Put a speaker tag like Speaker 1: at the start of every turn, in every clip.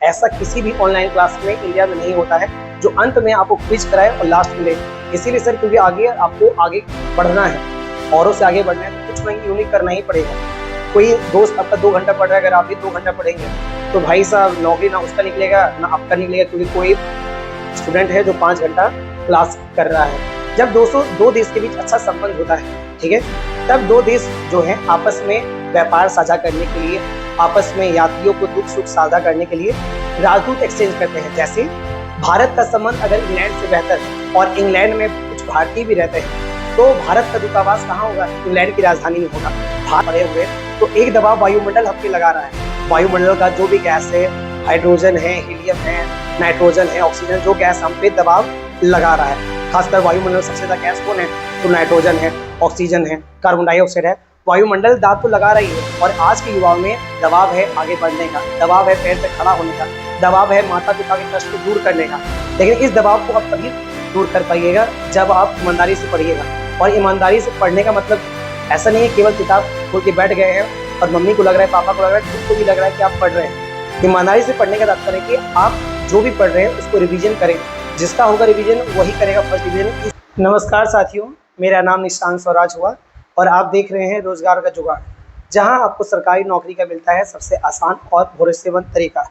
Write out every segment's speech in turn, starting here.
Speaker 1: ऐसा किसी भी ऑनलाइन क्लास में इंडिया में नहीं होता है जो अंत में आपको क्विज कराए और लास्ट में ले। इसीलिए सर, क्योंकि आगे आपको आगे बढ़ना है, औरों से आगे बढ़ना है, तो कुछ नहीं यूनिक करना ही पड़ेगा। कोई दोस्त आपका 2 घंटा पढ़ रहा है, अगर आप भी 2 घंटा पढ़ेंगे तो भाई साहब नौकरी ना उसका निकलेगा ना आपका निकलेगा, क्योंकि कोई स्टूडेंट है जो 5 घंटा क्लास कर रहा है। जब दो देश के बीच अच्छा संबंध होता है, ठीक है, तब 2 देश जो है आपस में व्यापार साझा करने के लिए, आपस में यात्रियों को दुख सुख साझा करने के लिए राजदूत एक्सचेंज करते हैं। जैसे भारत का संबंध अगर इंग्लैंड से बेहतर है और इंग्लैंड में कुछ भारतीय भी रहते हैं, तो भारत का दूतावास कहाँ होगा? इंग्लैंड की राजधानी में होगा। भारत पड़े हुए तो एक दबाव वायुमंडल हम पे लगा रहा है। वायुमंडल का जो भी गैस है, हाइड्रोजन है, हीलियम है, नाइट्रोजन है, ऑक्सीजन, जो गैस हम पे दबाव लगा रहा है। खासकर वायुमंडल सबसे ज्यादा गैस कौन है? तो नाइट्रोजन है, ऑक्सीजन है, कार्बन डाइऑक्साइड है। वायुमंडल दाब तो लगा रही है, और आज के युवाओं में दबाव है आगे बढ़ने का, दबाव है पैर पे खड़ा होने का, दबाव है माता पिता के कष्ट को दूर करने का। लेकिन इस दबाव को आप तभी दूर कर पाइएगा जब आप ईमानदारी से पढ़िएगा। और ईमानदारी से पढ़ने का मतलब ऐसा नहीं है केवल किताब खोल के बैठ गए हैं और मम्मी को लग रहा है, पापा को लग रहा है, खुद को भी लग रहा है कि आप पढ़ रहे हैं। ईमानदारी से पढ़ने का तात्पर्य है कि आप जो भी पढ़ रहे हैं उसको रिवीजन करें। जिसका होगा रिवीजन वही करेगा फर्स्ट डिवीजन। नमस्कार साथियों, मेरा नाम निशांत स्वराज हुआ और आप देख रहे हैं रोजगार का जुगाड़, जहां आपको सरकारी नौकरी का मिलता है सबसे आसान और भरोसेमंद तरीका।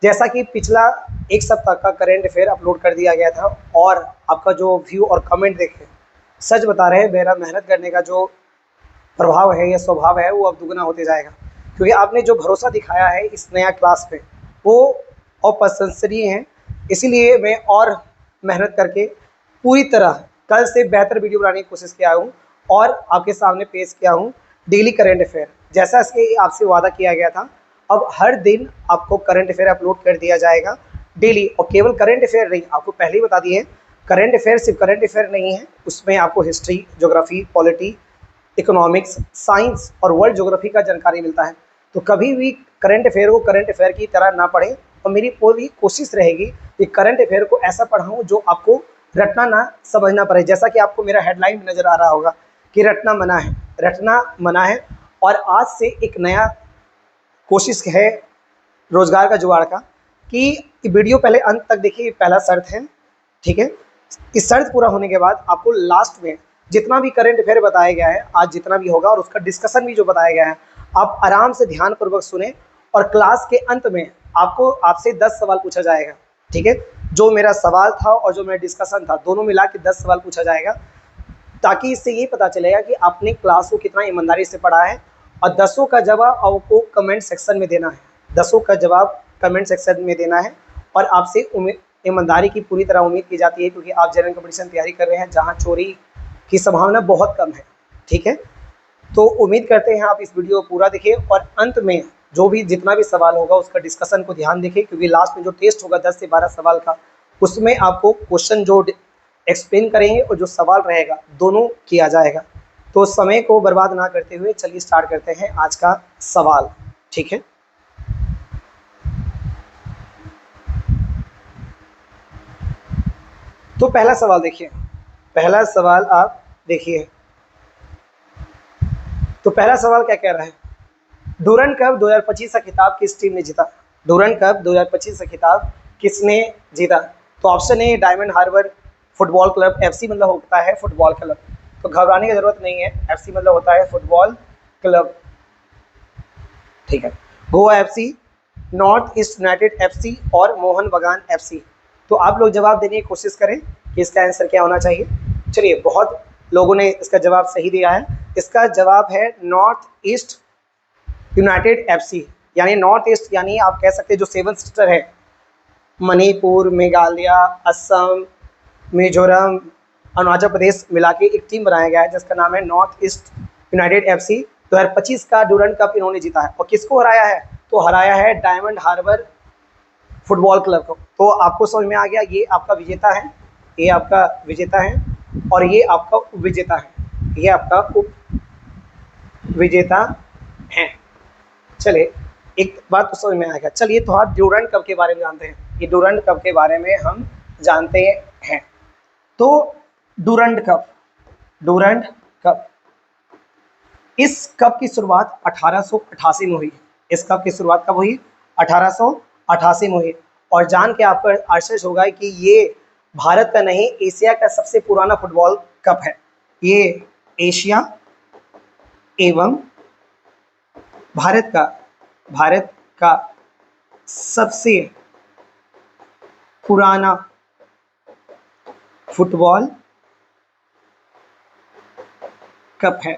Speaker 1: जैसा कि पिछला एक सप्ताह का करंट अफेयर अपलोड कर दिया गया था, और आपका जो व्यू और कमेंट देखे, सच बता रहे हैं, मेरा मेहनत करने का जो प्रभाव है या स्वभाव है वो अब दुगना होते जाएगा, क्योंकि आपने जो भरोसा दिखाया है इस नया क्लास पे वो अप्रशंसनीय है। इसीलिए मैं और मेहनत करके पूरी तरह कल से बेहतर वीडियो बनाने की कोशिश किया हूँ और आपके सामने पेश किया हूँ डेली करंट अफेयर। जैसा इसके आपसे वादा किया गया था, अब हर दिन आपको करंट अफेयर अपलोड कर दिया जाएगा डेली। और केवल करंट अफेयर नहीं, आपको पहले ही बता दिए, करंट अफेयर सिर्फ करंट अफेयर नहीं है, उसमें आपको history, geography, polity, economics, science और वर्ल्ड ज्योग्राफी का जानकारी मिलता है। तो कभी भी करंट अफेयर को करंट अफेयर की तरह ना पढ़ें, और मेरी पूरी कोशिश रहेगी कि करंट अफेयर को ऐसा पढ़ाऊँ जो आपको रटना ना समझना पड़े। जैसा कि आपको मेरा हेडलाइन में नज़र आ रहा होगा कि रटना मना है, रटना मना है। और आज से एक नया कोशिश है रोजगार का जुगाड़ का कि वीडियो पहले अंत तक देखिए, पहला शर्त है, ठीक है। इस शर्त पूरा होने के बाद आपको लास्ट में जितना भी करंट अफेयर बताया गया है, आज जितना भी होगा और उसका डिस्कशन भी जो बताया गया है, आप आराम से ध्यानपूर्वक सुने। और क्लास के अंत में आपसे 10 सवाल पूछा जाएगा, ठीक है। जो मेरा सवाल था और जो मेरा डिस्कशन था, दोनों मिला के 10 सवाल पूछा जाएगा, ताकि इससे ये पता चलेगा कि आपने क्लास को कितना ईमानदारी से पढ़ा है। और 10 का जवाब आपको कमेंट सेक्शन में देना है, 10 का जवाब कमेंट सेक्शन में देना है। और आपसे ईमानदारी की पूरी तरह उम्मीद की जाती है, क्योंकि आप जनरल कॉम्पिटिशन तैयारी कर रहे हैं जहाँ चोरी की संभावना बहुत कम है, ठीक है। तो उम्मीद करते हैं आप इस वीडियो को पूरा देखिए और अंत में जो भी जितना भी सवाल होगा उसका डिस्कशन को ध्यान देखिए, क्योंकि लास्ट में जो टेस्ट होगा 10 से 12 सवाल का, उसमें आपको क्वेश्चन जो एक्सप्लेन करेंगे और जो सवाल रहेगा दोनों किया जाएगा। तो समय को बर्बाद ना करते हुए चलिए स्टार्ट करते हैं आज का सवाल, ठीक है। तो पहला सवाल देखिए, पहला सवाल आप देखिए। तो पहला सवाल क्या कह रहा है? डूरंड कप 2025 का खिताब किस टीम ने जीता? डूरंड कप 2025 का खिताब किसने जीता? तो option A Diamond Harbour football club, FC मतलब होता है फुटबॉल क्लब, तो घबराने की जरूरत नहीं है, एफसी मतलब होता है फुटबॉल क्लब, ठीक है। Goa FC, north east United FC और मोहन बगान एफसी। तो आप लोग जवाब देने की कोशिश करें कि इसका आंसर क्या होना चाहिए। चलिए, बहुत लोगों ने इसका जवाब सही दिया है। इसका जवाब है नॉर्थ ईस्ट यूनाइटेड एफसी, यानी नॉर्थ ईस्ट, यानी आप कह सकते हैं जो 7 सिस्टर है, मणिपुर, मेघालय, असम, मिजोरम, अरुणाचल प्रदेश मिला के एक टीम बनाया गया है जिसका नाम है नॉर्थ ईस्ट यूनाइटेड एफसी। 2025 का डूरंड कप इन्होंने जीता है। और किसको हराया है? तो हराया है डायमंड हार्बर फुटबॉल क्लब को। तो आपको समझ में आ गया, ये आपका विजेता है, ये आपका विजेता है और ये आपका उप विजेता है, ये आपका उप विजेता है। चलिए, एक बात तो समझ में आ गया। चलिए, तो आप डूरंड कप के बारे में जानते हैं, ये डूरंड कप के बारे में हम जानते हैं। तो डूरंड कप, इस कप की शुरुआत 1888 में हुई। इस कप की शुरुआत कब हुई? 1888 88 मुहित। और जान के आपको आश्चर्य होगा कि ये भारत का नहीं, एशिया का सबसे पुराना फुटबॉल कप है। ये एशिया एवं भारत का सबसे पुराना फुटबॉल कप है।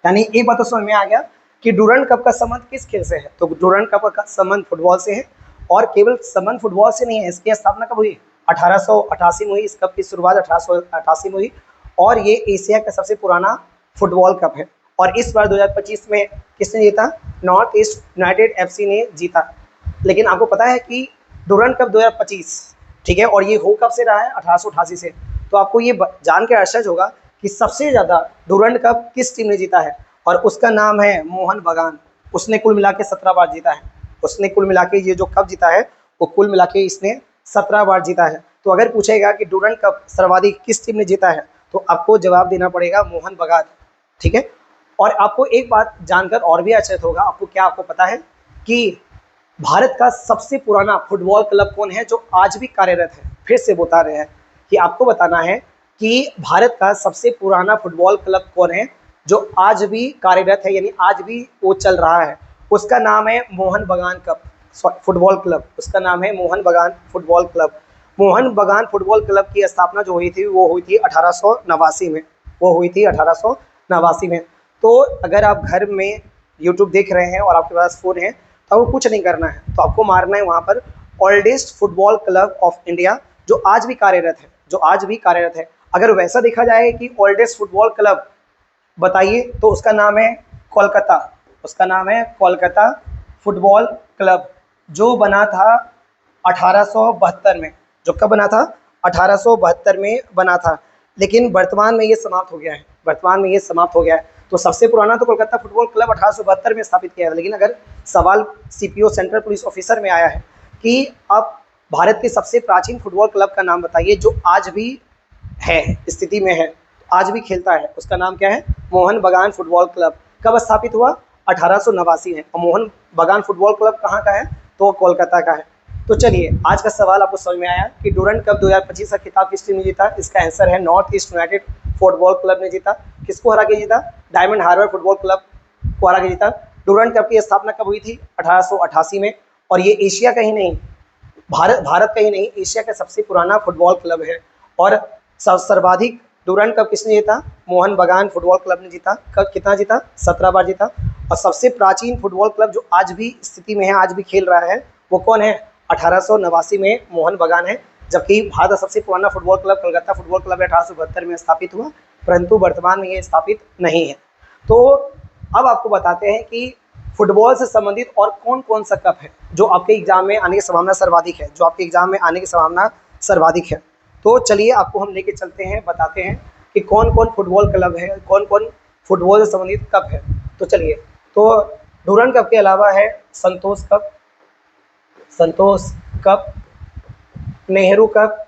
Speaker 1: यानी एक बात तो समझ में आ गया कि डूरंड कप का संबंध किस खेल से है। तो डूरंड कप का संबंध फुटबॉल से है, और केवल संबंध फुटबॉल से नहीं है, इसकी स्थापना कब हुई? 1888 में हुई। इस कप की शुरुआत 1888 में हुई, और ये एशिया का सबसे पुराना फुटबॉल कप है। और इस बार 2025 में किसने जीता? नॉर्थ ईस्ट यूनाइटेड FC ने जीता। लेकिन आपको पता है कि डूरंड कप 2025, ठीक है, और ये हो कब से रहा है? 1888 से। तो आपको ये जान के आश्चर्य होगा कि सबसे ज़्यादा डूरंड कप किस टीम ने जीता है, और उसका नाम है मोहन बगान। उसने कुल मिला के 17 बार जीता है। उसने कुल मिला के ये जो कप जीता है वो कुल मिला के इसने 17 बार जीता है। तो अगर पूछेगा कि डूरंड कप सर्वाधिक किस टीम ने जीता है, तो आपको जवाब देना पड़ेगा मोहन बगान, ठीक है। और आपको एक बात जानकर और भी आश्चर्य होगा, आपको पता है कि भारत का सबसे पुराना फुटबॉल क्लब कौन है जो आज भी कार्यरत है? फिर से बता रहे हैं कि आपको बताना है कि भारत का सबसे पुराना फुटबॉल क्लब कौन है जो आज भी कार्यरत है, यानी आज भी वो चल रहा है। उसका नाम है मोहन बगान कप फुटबॉल क्लब। उसका नाम है मोहन बगान फुटबॉल क्लब। मोहन बगान फुटबॉल क्लब की स्थापना जो हुई थी वो हुई थी 1889 में। वो हुई थी 1889 में। तो अगर आप घर में यूट्यूब देख रहे हैं और आपके पास फ़ोन है, तो आपको कुछ नहीं करना है, तो आपको मारना है वहाँ पर oldest football club of India, जो आज भी कार्यरत है। अगर वैसा देखा जाए कि ओल्डेस्ट फुटबॉल क्लब बताइए, तो उसका नाम है कोलकाता। उसका नाम है कोलकाता फुटबॉल क्लब, जो बना था 1872 में। जो कब बना था? 1872 में बना था। लेकिन वर्तमान में ये समाप्त हो गया है। तो सबसे पुराना तो कोलकाता फुटबॉल क्लब 1872 में स्थापित किया है। लेकिन अगर सवाल CPO सेंट्रल पुलिस ऑफिसर में आया है कि आप भारत के सबसे प्राचीन फुटबॉल क्लब का नाम बताइए जो आज भी है, स्थिति में है, आज भी खेलता है, उसका नाम क्या है? मोहन बगान फुटबॉल क्लब। कब स्थापित हुआ? 1889 में। और मोहन बगान फुटबॉल क्लब कहाँ का है? तो कोलकाता का है। तो चलिए, आज का सवाल आपको समझ में आया कि डूरंड कप 2025 का खिताब किस टीम ने जीता? इसका आंसर है north east United football club ने जीता। किसको हरा के जीता? डायमंड हार्बर फुटबॉल क्लब को हरा के जीता। डूरंड कप की स्थापना कब हुई थी? 1888 में। और ये एशिया का ही नहीं, भारत का ही नहीं, एशिया का सबसे पुराना फुटबॉल क्लब है। और सर्वाधिक डूरंड कप किसने जीता? मोहन बगान फुटबॉल क्लब ने जीता। कब कितना जीता? 17 बार जीता। और सबसे प्राचीन फुटबॉल क्लब जो आज भी स्थिति में है, आज भी खेल रहा है, वो कौन है? 1889 में मोहन बगान है। जबकि भारत का सबसे पुराना football club Kolkata football club 1872 में स्थापित हुआ, परंतु वर्तमान में ये स्थापित नहीं है। तो अब आपको बताते हैं कि फुटबॉल से संबंधित और कौन कौन सा कप है जो आपके एग्जाम में आने की संभावना सर्वाधिक है, तो चलिए आपको हम लेके चलते हैं, बताते हैं कि कौन कौन फुटबॉल क्लब है, कौन कौन फुटबॉल से संबंधित कप है। तो चलिए, तो डूरंड कप के अलावा है Santosh cup, Nehru cup,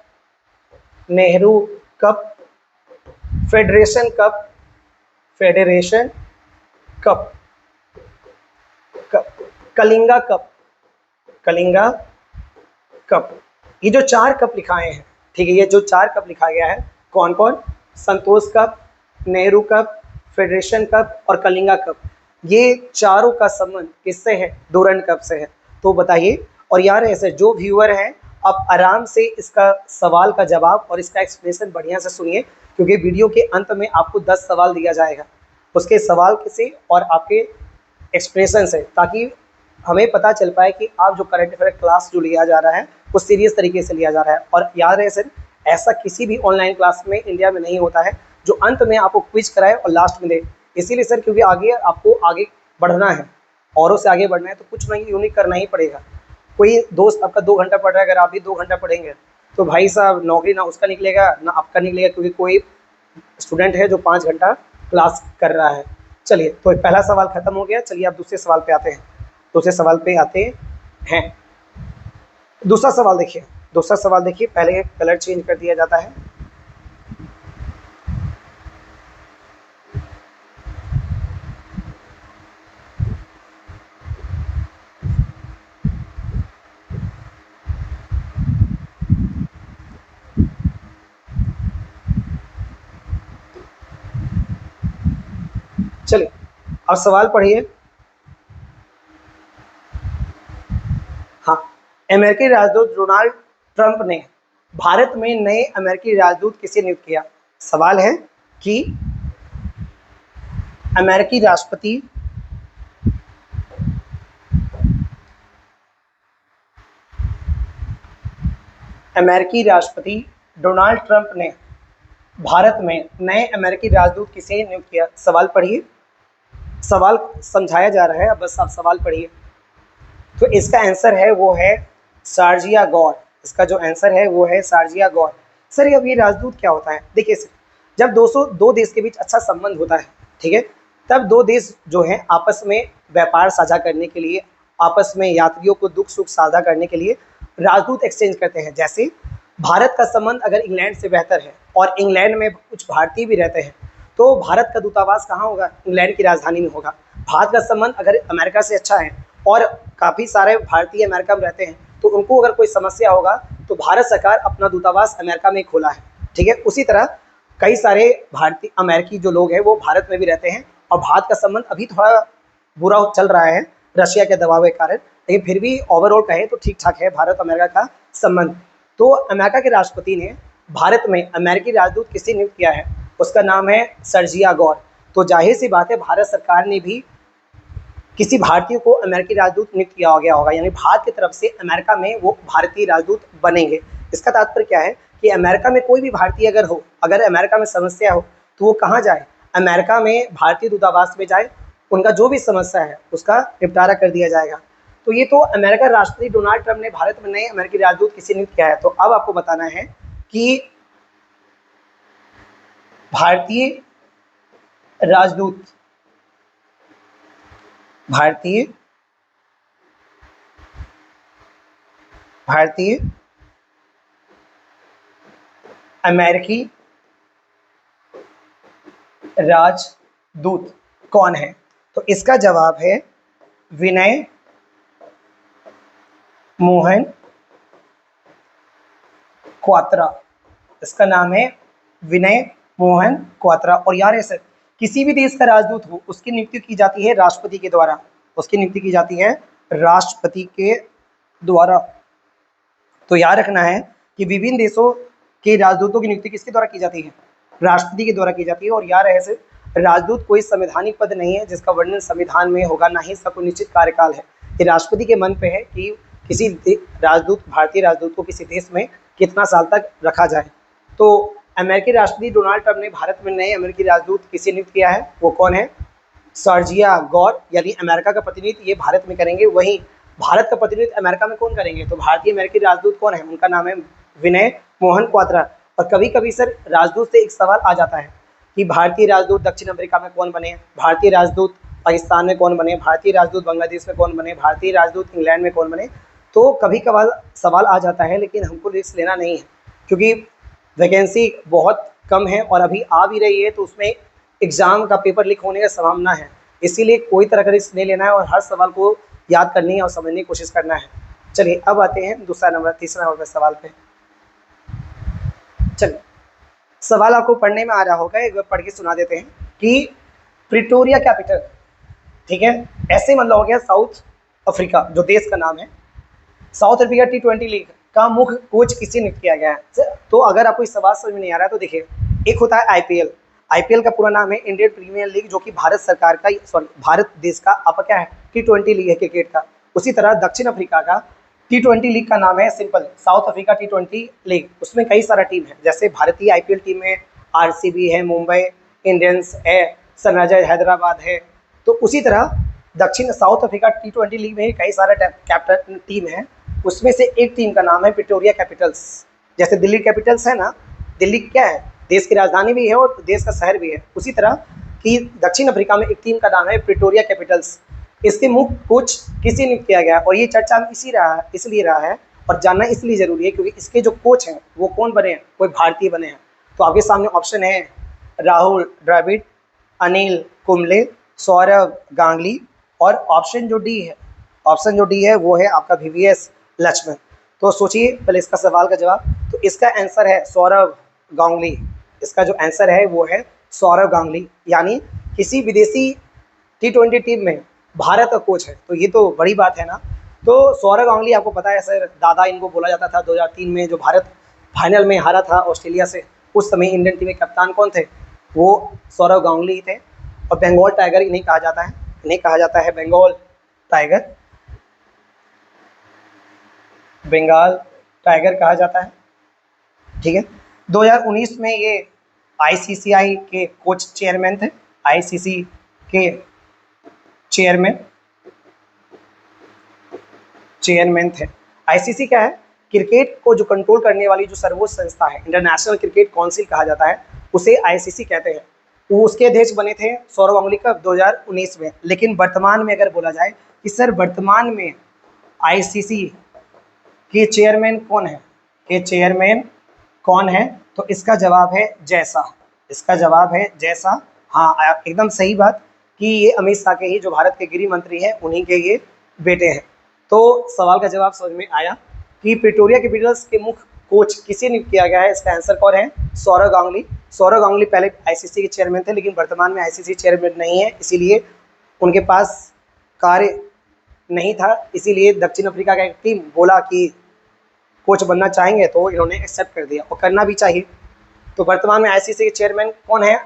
Speaker 1: federation cup, Kalinga cup. ये जो 4 कप लिखाए हैं, ठीक है, ये जो 4 कप लिखा गया है, कौन कौन? Santosh cup, Nehru cup, federation cup और कलिंगा कप। ये चारों का संबंध किससे है? डूरंड कप से है। तो बताइए। और यार ऐसे जो व्यूअर हैं, आप आराम से इसका सवाल का जवाब और इसका एक्सप्लेनेशन बढ़िया से सुनिए, क्योंकि वीडियो के अंत में आपको 10 सवाल दिया जाएगा, उसके सवाल से और आपके एक्सप्रेशन से, ताकि हमें पता चल पाए कि आप जो करंट अफेयर क्लास जो लिया जा रहा है वो सीरियस तरीके से लिया जा रहा है। और याद रहे सर, ऐसा किसी भी ऑनलाइन क्लास में इंडिया में नहीं होता है जो अंत में आपको क्विज कराए और लास्ट में दे। इसीलिए सर, क्योंकि आपको आगे बढ़ना है, औरों से आगे बढ़ना है, तो कुछ नहीं यूनिक करना ही पड़ेगा। कोई दोस्त आपका 2 घंटा पढ़ रहा है, अगर आप भी 2 घंटा पढ़ेंगे तो भाई साहब नौकरी ना उसका निकलेगा ना आपका निकलेगा, क्योंकि कोई स्टूडेंट है जो 5 घंटा क्लास कर रहा है। चलिए, तो पहला सवाल खत्म हो गया। चलिए आप दूसरे सवाल पे आते हैं। दूसरा सवाल देखिए, पहले कलर चेंज कर दिया जाता है। अब सवाल पढ़िए। हाँ, अमेरिकी राजदूत डोनाल्ड ट्रंप ने भारत में नए अमेरिकी राजदूत किसे नियुक्त किया? सवाल है कि अमेरिकी राष्ट्रपति डोनाल्ड ट्रंप ने भारत में नए अमेरिकी राजदूत किसे नियुक्त किया? सवाल पढ़िए। सवाल समझाया जा रहा है, अब बस आप सवाल पढ़िए। तो इसका आंसर है वो है शारजिया गौर। इसका जो आंसर है वो है शारजिया गौर। सर अब ये राजदूत क्या होता है? देखिए सर, जब दो देश के बीच अच्छा संबंध होता है, ठीक है, तब दो देश जो है आपस में व्यापार साझा करने के लिए, आपस में यात्रियों को दुख सुख साझा करने के लिए राजदूत एक्सचेंज करते हैं। जैसे भारत का संबंध अगर इंग्लैंड से बेहतर है और इंग्लैंड में कुछ भारतीय भी रहते हैं, तो भारत का दूतावास कहाँ होगा? इंग्लैंड की राजधानी में होगा। भारत का संबंध अगर अमेरिका से अच्छा है और काफ़ी सारे भारतीय अमेरिका में रहते हैं, तो उनको अगर कोई समस्या होगा तो भारत सरकार अपना दूतावास अमेरिका में खोला है, ठीक है। उसी तरह कई सारे भारतीय अमेरिकी जो लोग हैं वो भारत में भी रहते हैं, और भारत का संबंध अभी थोड़ा बुरा चल रहा है रशिया के दबाव के कारण, लेकिन फिर भी ओवरऑल कहें तो ठीक ठाक है भारत अमेरिका का संबंध। तो अमेरिका के राष्ट्रपति ने भारत में अमेरिकी राजदूत किसे नियुक्त किया है? उसका नाम है शारजिया गौर। तो जाहिर सी बात है भारत सरकार ने भी किसी भारतीय को अमेरिकी राजदूत नियुक्त किया गया होगा, यानी भारत की तरफ से अमेरिका में वो भारतीय राजदूत बनेंगे। इसका तात्पर्य क्या है कि अमेरिका में कोई भी भारतीय अगर हो, अगर अमेरिका में समस्या हो तो वो कहाँ जाए? अमेरिका में भारतीय दूतावास में जाए, उनका जो भी समस्या है उसका निपटारा कर दिया जाएगा। तो ये तो अमेरिका राष्ट्रपति डोनाल्ड ट्रंप ने भारत में नए अमेरिकी राजदूत किसे नियुक्त किया है। तो अब आपको बताना है कि भारतीय अमेरिकी राजदूत कौन है? तो इसका जवाब है विनय मोहन क्वात्रा। इसका नाम है विनय मोहन क्वात्रा। और यार ऐसे किसी भी देश का राजदूत हो उसकी नियुक्ति की जाती है राष्ट्रपति के द्वारा, उसकी नियुक्ति की जाती है राष्ट्रपति के द्वारा। तो याद रखना है कि विभिन्न देशों के राजदूतों की नियुक्ति किसके द्वारा की जाती है? राष्ट्रपति के द्वारा की जाती है। और यार ऐसे राजदूत कोई संवैधानिक पद नहीं है जिसका वर्णन संविधान में होगा, ना ही इसका कोई निश्चित कार्यकाल है। ये राष्ट्रपति के मन पे है कि किसी राजदूत, भारतीय राजदूत को किसी देश में कितना साल तक रखा जाए। तो अमेरिकी राष्ट्रपति डोनाल्ड ट्रंप ने भारत में नए अमेरिकी राजदूत किसे नियुक्त किया है? वो कौन है? शारजिया गौर, यानी अमेरिका का प्रतिनिधित्व ये भारत में करेंगे। वहीं भारत का प्रतिनिधित्व अमेरिका में कौन करेंगे? तो भारतीय अमेरिकी राजदूत कौन है? उनका नाम है विनय मोहन क्वात्रा। और कभी कभी सर राजदूत से एक सवाल आ जाता है कि भारतीय राजदूत दक्षिण अफ्रीका में कौन बने, भारतीय राजदूत पाकिस्तान में कौन बने, भारतीय राजदूत बांग्लादेश में कौन बने, भारतीय राजदूत इंग्लैंड में कौन बने। तो कभी कभार सवाल आ जाता है, लेकिन हमको रिस्क लेना नहीं है क्योंकि वैकेंसी बहुत कम है और अभी आ भी रही है, तो उसमें एग्ज़ाम का पेपर लीक होने का संभावना है। इसीलिए कोई तरह का रिस्क नहीं लेना है और हर सवाल को याद करनी है और समझने की कोशिश करना है। चलिए अब आते हैं तीसरा नंबर सवाल पे। चलिए सवाल आपको पढ़ने में आ रहा होगा, एक बार पढ़ के सुना देते हैं कि प्रिटोरिया कैपिटल, ठीक है, ऐसे मतलब हो गया साउथ अफ्रीका जो देश का नाम है, साउथ अफ्रीका T20 लीग का मुख्य कोच किसे नियुक्त किया गया है? तो अगर आपको इस सवाल समझ में नहीं आ रहा है तो देखिए, एक होता है आईपीएल का पूरा नाम है इंडियन प्रीमियर लीग, जो कि भारत सरकार का भारत देश का आपका क्या है T20 लीग है क्रिकेट का। उसी तरह दक्षिण अफ्रीका का T20 लीग का नाम है simple south Africa T20 league. उसमें कई सारा टीम है, जैसे भारतीय आईपीएल टीम में आरसीबी है, मुंबई इंडियंस है, सनराइजर्स हैदराबाद है। तो उसी तरह दक्षिण साउथ अफ्रीका T20 लीग में कई सारा कैप्टन टीम है, उसमें से एक टीम का नाम है प्रिटोरिया कैपिटल्स। जैसे दिल्ली कैपिटल्स है ना, दिल्ली क्या है, देश की राजधानी भी है और देश का शहर भी है। उसी तरह कि दक्षिण अफ्रीका में एक टीम का नाम है प्रिटोरिया कैपिटल्स। इसके मुख्य कोच किसे नियुक्त किया गया? और ये चर्चा में इसलिए रहा है और जानना इसलिए जरूरी है क्योंकि इसके जो कोच हैं वो कौन बने हैं? कोई भारतीय बने हैं। तो आपके सामने ऑप्शन है राहुल द्रविड़, अनिल कुंबले, सौरव गांगुली, और ऑप्शन जो डी है वो है आपका VVS लक्ष्मण। तो सोचिए पहले इसका सवाल का जवाब। तो इसका आंसर है सौरव गांगुली। इसका जो आंसर है वो है सौरव गांगुली। यानी किसी विदेशी T20 टीम में भारत का कोच है, तो ये तो बड़ी बात है ना। तो सौरव गांगुली आपको पता है सर, दादा इनको बोला जाता था। 2003 में जो भारत फाइनल में हारा था ऑस्ट्रेलिया से, उस समय इंडियन टीम के कप्तान कौन थे? वो सौरव गांगुली ही थे। और बंगाल टाइगर इन्हें कहा जाता है, इन्हें कहा जाता है बंगाल टाइगर, बंगाल टाइगर कहा जाता है। ठीक है, 2019 में ये आईसीसीआई के कोच चेयरमैन थे, आईसीसी के चेयरमैन थे। आईसीसी क्या है? क्रिकेट को जो कंट्रोल करने वाली जो सर्वोच्च संस्था है, इंटरनेशनल क्रिकेट काउंसिल कहा जाता है, उसे आईसीसी कहते हैं। वो उसके अध्यक्ष बने थे सौरव गांगुली कब? 2019 में। लेकिन वर्तमान में अगर बोला जाए कि सर वर्तमान में आईसीसी के चेयरमैन कौन है, के चेयरमैन कौन है, तो इसका जवाब है जैसा, इसका जवाब है जैसा। हाँ, एकदम सही बात कि ये अमित शाह के ही, जो भारत के गृह मंत्री हैं, उन्हीं के ये बेटे हैं। तो सवाल का जवाब समझ में आया कि प्रिटोरिया कैपिटल्स के मुख्य कोच किसे नियुक्त किया गया है? इसका आंसर कौन है? सौरव गांगुली। सौरव गांगुली पहले आईसीसी के चेयरमैन थे, लेकिन वर्तमान में आईसीसी चेयरमैन नहीं है, इसीलिए उनके पास कार्य नहीं था। इसीलिए दक्षिण अफ्रीका का एक टीम बोला कि कोच बनना चाहेंगे, तो इन्होंने एक्सेप्ट कर दिया, और करना भी चाहिए। तो वर्तमान में आईसीसी के चेयरमैन कौन है?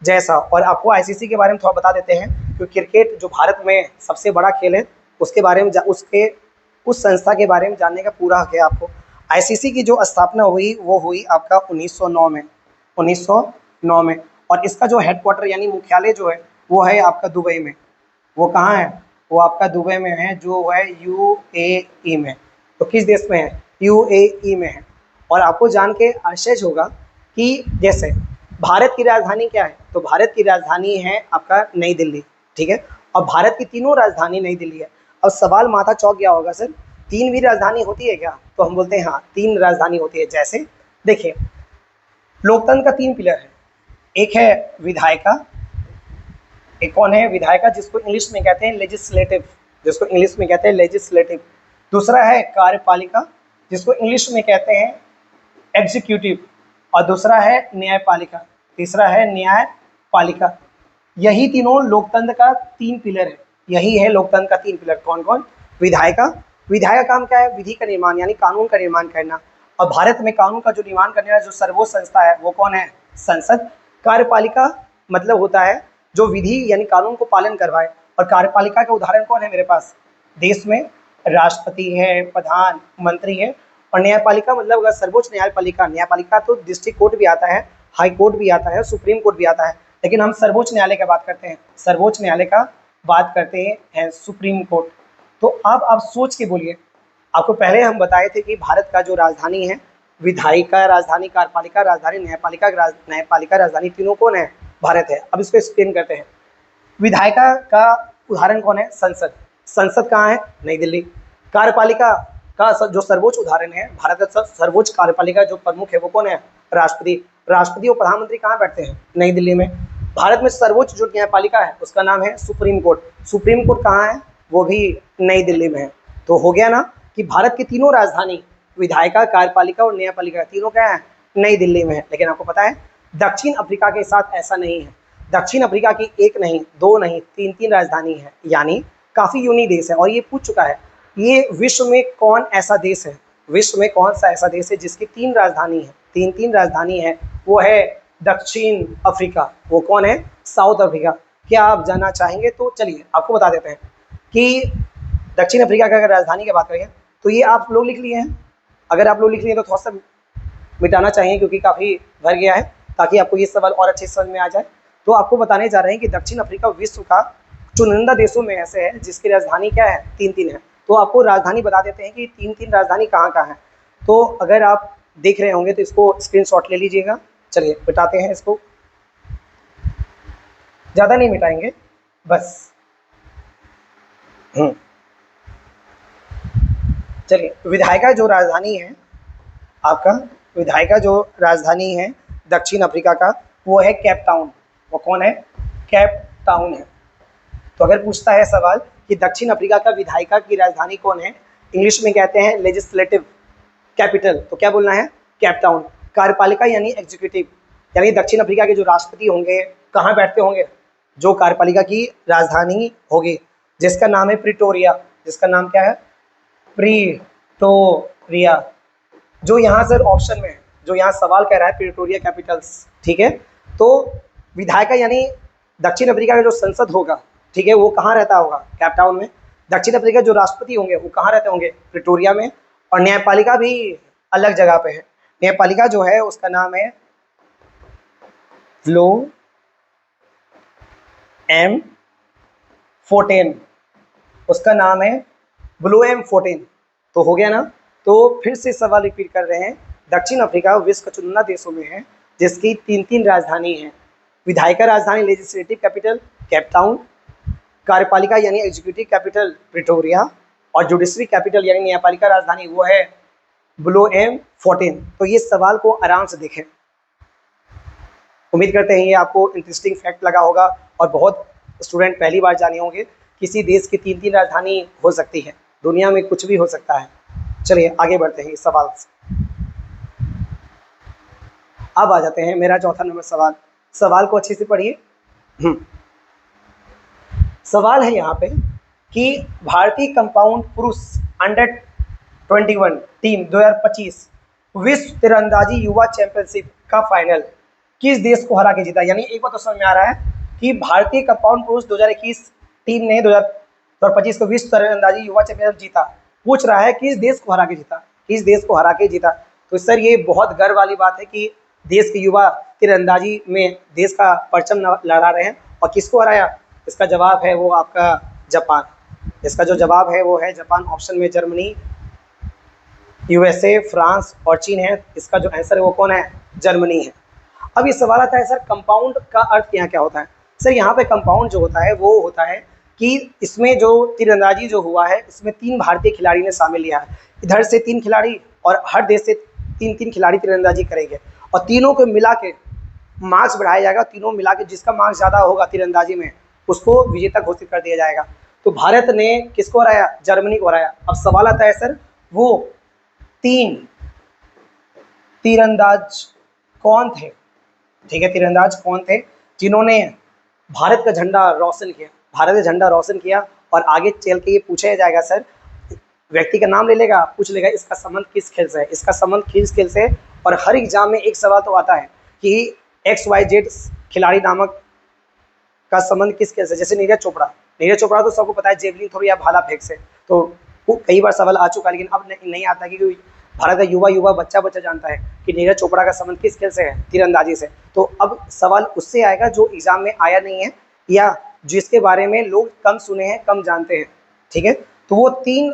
Speaker 1: जैसा। और आपको आईसीसी के बारे में थोड़ा बता देते हैं, क्योंकि क्रिकेट जो भारत में सबसे बड़ा खेल है, उसके बारे में उस संस्था के बारे में जानने का पूरा हक है आपको। आईसीसी की जो स्थापना हुई वो हुई आपका 1909 में, 1909 में। और इसका जो हेडक्वार्टर यानी मुख्यालय जो है वो है आपका दुबई में। वो कहाँ है? वो आपका दुबई में है, जो है यूएई में। तो किस देश में है? यूएई में है। और आपको जान के आश्चर्य होगा कि जैसे भारत की राजधानी क्या है? तो भारत की राजधानी है आपका नई दिल्ली। ठीक है, और भारत की तीनों राजधानी नई दिल्ली है। अब सवाल माथा चौंक गया होगा, सर 3 भी राजधानी होती है क्या? तो हम बोलते हैं हाँ, 3 राजधानी होती है। जैसे देखिए, लोकतंत्र का 3 पिलर है। एक है विधायिका, एक कौन है? विधायिका, जिसको इंग्लिश में कहते हैं लेजिस्लेटिव, जिसको इंग्लिश में कहते हैं लेजिस्लेटिव। दूसरा है कार्यपालिका, जिसको इंग्लिश में कहते हैं एग्जीक्यूटिव। और दूसरा है न्यायपालिका, तीसरा है न्यायपालिका। यही तीनों लोकतंत्र का 3 पिलर है। यही है लोकतंत्र का 3 पिलर। कौन कौन? विधायिका, विधायिका काम क्या है? विधि का निर्माण यानी कानून का निर्माण करना। और भारत में कानून का जो निर्माण करने वाला जो सर्वोच्च संस्था है वो कौन है? संसद। कार्यपालिका मतलब होता है जो विधि यानी कानून को पालन करवाए। और कार्यपालिका का उदाहरण कौन है मेरे पास? देश में राष्ट्रपति है, प्रधानमंत्री है। और न्यायपालिका मतलब अगर सर्वोच्च न्यायपालिका, न्यायपालिका तो डिस्ट्रिक्ट कोर्ट भी आता है, हाई कोर्ट भी आता है, सुप्रीम कोर्ट भी आता है, लेकिन हम सर्वोच्च न्यायालय का बात करते हैं, सर्वोच्च न्यायालय का बात करते हैं सुप्रीम कोर्ट। तो अब आप सोच के बोलिए, आपको पहले हम बताए थे कि भारत का जो राजधानी है, विधायिका राजधानी, कार्यपालिका राजधानी, न्यायपालिका राजधानी, तीनों कौन है? भारत है। अब इसको एक्सप्लेन करते हैं। विधायिका का उदाहरण कौन है? संसद। संसद कहाँ है? नई दिल्ली। कार्यपालिका का जो सर्वोच्च उदाहरण है, भारत का सर्वोच्च कार्यपालिका जो प्रमुख है वो कौन है? राष्ट्रपति। राष्ट्रपति और प्रधानमंत्री कहाँ बैठते हैं? नई दिल्ली में। भारत में सर्वोच्च जो न्यायपालिका है उसका नाम है सुप्रीम कोर्ट। सुप्रीम कोर्ट कहाँ है? वो भी नई दिल्ली में है। तो हो गया ना कि भारत की तीनों राजधानी, विधायिका, कार्यपालिका और न्यायपालिका, तीनों क्या है? नई दिल्ली में है। लेकिन आपको पता है दक्षिण अफ्रीका के साथ ऐसा नहीं है। दक्षिण अफ्रीका की 1 नहीं, 2 नहीं, 3 राजधानी है, यानी काफ़ी यूनिक देश है। और ये पूछ चुका है, ये विश्व में कौन ऐसा देश है, विश्व में कौन सा ऐसा देश है जिसकी 3 राजधानी है, 3 राजधानी है? वो है दक्षिण अफ्रीका। वो कौन है? South Africa. क्या आप जानना चाहेंगे? तो चलिए आपको बता देते हैं कि दक्षिण अफ्रीका का अगर राजधानी की बात करें तो ये आप लोग लिख लिए हैं। अगर आप लोग लिख लिए तो थोड़ा सा मिटाना चाहिए, क्योंकि काफ़ी भर गया है, ताकि आपको ये सवाल और अच्छे समझ में आ जाए। तो आपको बताने जा रहे हैं कि दक्षिण अफ्रीका विश्व का चुनिंदा देशों में ऐसे है जिसकी राजधानी क्या है? 3 है। तो आपको राजधानी बता देते हैं कि 3 राजधानी कहाँ कहाँ है। तो अगर आप देख रहे होंगे तो इसको स्क्रीनशॉट ले लीजिएगा। चलिए मिटाते हैं इसको, ज़्यादा नहीं मिटाएंगे बस। चलिए, विधायिका जो राजधानी है आपका, विधायिका जो राजधानी है दक्षिण अफ्रीका का, वो है केप टाउन। वो कौन है? केप टाउन है। तो अगर पूछता है सवाल कि दक्षिण अफ्रीका का विधायिका की राजधानी कौन है, इंग्लिश में कहते हैं लेजिस्लेटिव कैपिटल, तो क्या बोलना है? Cape Town. कार्यपालिका यानी एग्जीक्यूटिव, यानी दक्षिण अफ्रीका के जो राष्ट्रपति होंगे कहाँ बैठते होंगे? जो कार्यपालिका की राजधानी होगी, जिसका नाम है प्रिटोरिया। जिसका नाम क्या है? प्रिटोरिया। जो यहाँ सर ऑप्शन में, जो यहाँ सवाल कह रहा है प्रिटोरिया कैपिटल्स, ठीक है। तो विधायिका यानी दक्षिण अफ्रीका का जो संसद होगा, ठीक है, वो कहाँ रहता होगा? केप टाउन में। दक्षिण अफ्रीका जो राष्ट्रपति होंगे वो कहाँ रहते होंगे? प्रिटोरिया में। और न्यायपालिका भी अलग जगह पे है। न्यायपालिका जो है उसका नाम है लो एम फोर्टेन, उसका नाम है ब्लो एम फोर्टेन। तो हो गया ना। तो फिर से सवाल रिपीट कर रहे हैं। दक्षिण अफ्रीका विश्व के चुनिंदा देशों में है जिसकी 3 राजधानी हैं। विधायिका राजधानी लेजिस्लेटिव कैपिटल केप टाउन, कार्यपालिका यानी एग्जीक्यूटिव कैपिटल प्रिटोरिया, और जुडिशरी कैपिटल यानी न्यायपालिका राजधानी वो है ब्लो एम फोर्टेन। तो ये सवाल को आराम से देखें। उम्मीद करते हैं ये आपको इंटरेस्टिंग फैक्ट लगा होगा और बहुत स्टूडेंट पहली बार जाने होंगे किसी देश की 3 राजधानी हो सकती है। दुनिया में कुछ भी हो सकता है। चलिए आगे बढ़ते हैं इस सवाल से। अब आ जाते हैं मेरा चौथा नंबर सवाल। सवाल को अच्छे से पढ़िए। सवाल है यहाँ पे कि भारतीय कंपाउंड पुरुष अंडर 21 टीम 2025 विश्व तीरंदाजी युवा चैंपियनशिप का फाइनल किस देश को हरा के जीता? यानी एक बात तो समझ में आ रहा है कि भारतीय कंपाउंड पुरुष 2021 टीम ने 2025 को विश्व तीरंदाजी युवा चैंपियनशिप जीता। पूछ रहा है किस देश को हरा के जीता? किस देश को हरा के जीता? तो सर ये बहुत गर्व वाली बात है कि देश के युवा तीरंदाजी में देश का परचम लहरा रहे हैं। और किसको हराया? इसका जवाब है वो आपका जापान। इसका जो जवाब है वो है जापान। ऑप्शन में जर्मनी, यूएसए, फ्रांस और चीन है। इसका जो आंसर है वो कौन है? जर्मनी है। अब ये सवाल आता है सर कंपाउंड का अर्थ यहाँ क्या होता है? सर यहाँ पे कंपाउंड जो होता है वो होता है कि इसमें जो तीरंदाजी जो हुआ है इसमें 3 भारतीय खिलाड़ी ने शामिल लिया है। इधर से 3 खिलाड़ी और हर देश से 3 खिलाड़ी तीरंदाजी करेंगे और तीनों को मिला के मार्क्स बढ़ाया जाएगा। तीनों मिला के जिसका मार्क्स ज़्यादा होगा तीरंदाजी में उसको विजेता घोषित कर दिया जाएगा। तो भारत ने किसको हराया? जर्मनी को हराया। अब सवाल आता है सर वो 3 तीरंदाज कौन थे? ठीक है, तीरंदाज कौन थे जिन्होंने भारत का झंडा रोशन किया? भारत का झंडा रोशन किया। और आगे चल के ये पूछा जाएगा सर, व्यक्ति का नाम ले लेगा, पूछ लेगा इसका संबंध किस खेल से है, इसका संबंध किस खेल से है। और हर एग्जाम में एक सवाल तो आता है कि XYZ खिलाड़ी नामक का संबंध किस खेल से? जैसे नीरज चोपड़ा। नीरज चोपड़ा तो सबको पता है जेवलिन थ्रो या भाला फेंक से, तो वो कई बार सवाल आ चुका है, लेकिन अब नहीं आता क्योंकि भारत का युवा बच्चा जानता है कि नीरज चोपड़ा का संबंध किस खेल से है? तीरंदाजी से। तो अब सवाल उससे आएगा जो एग्जाम में आया नहीं है या जिसके बारे में लोग कम सुने हैं, कम जानते हैं। ठीक है, तो वो 3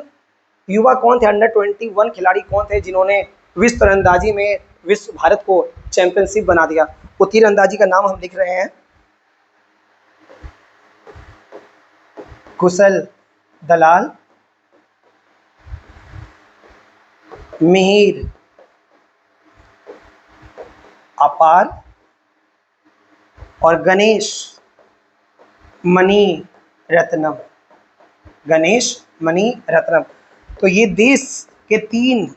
Speaker 1: युवा कौन थे? अंडर 21 खिलाड़ी कौन थे जिन्होंने विश्व तीरंदाजी में विश्व भारत को चैंपियनशिप बना दिया? वो तीरंदाजी का नाम हम लिख रहे हैं कुशल दलाल, मिहिर अपार और गणेश मणि रत्नम। गणेश मणि रत्नम। तो ये देश के 3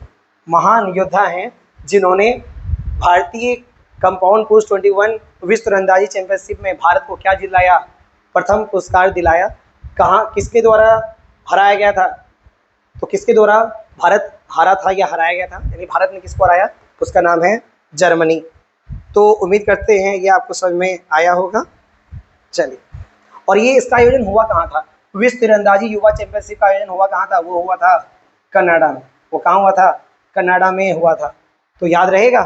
Speaker 1: महान योद्धा हैं जिन्होंने भारतीय कंपाउंड पुरुष 21 विश्व तीरंदाजी चैंपियनशिप में भारत को क्या दिलाया? प्रथम पुरस्कार दिलाया। कहाँ, किसके द्वारा हराया गया था? तो किसके द्वारा भारत हारा था या हराया गया था? यानी भारत ने किसको हराया? उसका नाम है जर्मनी। तो उम्मीद करते हैं ये आपको समझ में आया होगा। चलिए, और ये इसका आयोजन हुआ कहाँ था? विश्व तीरंदाजी युवा चैंपियनशिप का आयोजन हुआ कहाँ था? वो हुआ था कनाडा में। वो कहाँ हुआ था? कनाडा में हुआ था। तो याद रहेगा।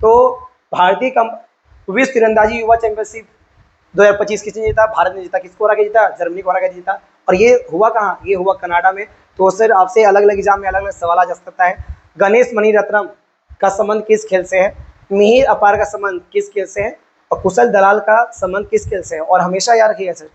Speaker 1: तो भारतीय विश्व तीरंदाजी युवा चैंपियनशिप 2025 किसने जीता? भारत ने जीता। किसको हरा के जीता? जर्मनी को हरा के जीता। और ये हुआ कहाँ? ये हुआ कनाडा में। तो सर आपसे अलग अलग एग्जाम में अलग अलग सवाल आ जा सकता है। गणेश मणि रत्नम का संबंध किस खेल से है? मिहिर अपार का संबंध किस खेल से है? और कुशल दलाल का संबंध किस खेल से है? और हमेशा याद रखिएगा सर,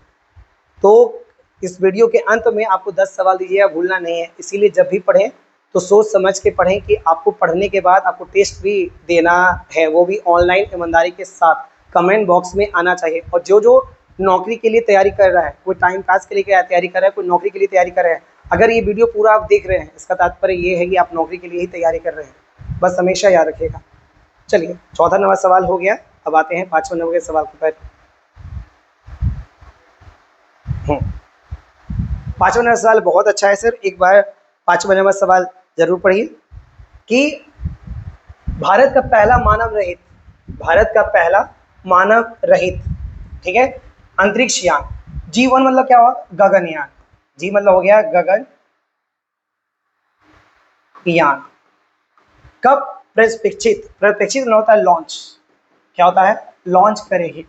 Speaker 1: तो इस वीडियो के अंत में आपको 10 सवाल दीजिएगा, भूलना नहीं है। इसीलिए जब भी पढ़ें तो सोच समझ के पढ़ें कि आपको पढ़ने के बाद आपको टेस्ट भी देना है, वो भी ऑनलाइन ईमानदारी के साथ। कमेंट बॉक्स में आना चाहिए। और जो नौकरी के लिए तैयारी कर रहा है, कोई टाइम पास के लिए तैयारी कर रहा है, कोई नौकरी के लिए तैयारी कर रहा है, अगर ये वीडियो पूरा आप देख रहे हैं इसका तात्पर्य ये है कि आप नौकरी के लिए ही तैयारी कर रहे हैं। बस हमेशा याद रखिएगा। चलिए, चौथा नंबर सवाल हो गया। अब आते हैं 5वें नंबर के सवाल पर। पांचवा नंबर सवाल बहुत अच्छा है सर, एक बार पांचवा नंबर सवाल जरूर पढ़िए कि भारत का पहला मानव रहित, भारत का पहला मानव रहित, ठीक है, अंतरिक्ष यान, G1 मतलब क्या हुआ, गगनयान, जी मतलब हो गया गगन यान, कब प्रक्षेपित, प्रक्षेपित मतलब होता है लॉन्च, क्या होता है, लॉन्च करेगी।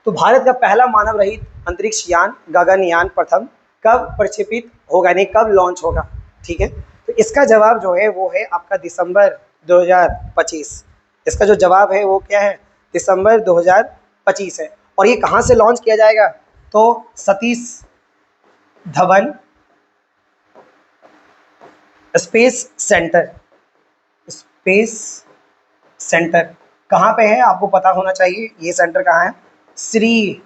Speaker 1: तो भारत का पहला मानव रहित अंतरिक्ष यान गगनयान प्रथम कब प्रक्षेपित होगा, यानी कब लॉन्च होगा, ठीक है। तो इसका जवाब जो है वो है आपका दिसंबर 2025। इसका जो जवाब है वो क्या है, दिसंबर 2025 है। और ये कहाँ से लॉन्च किया जाएगा, तो Satish Dhawan space centre, space centre कहाँ पे है आपको पता होना चाहिए, ये सेंटर कहाँ है, श्री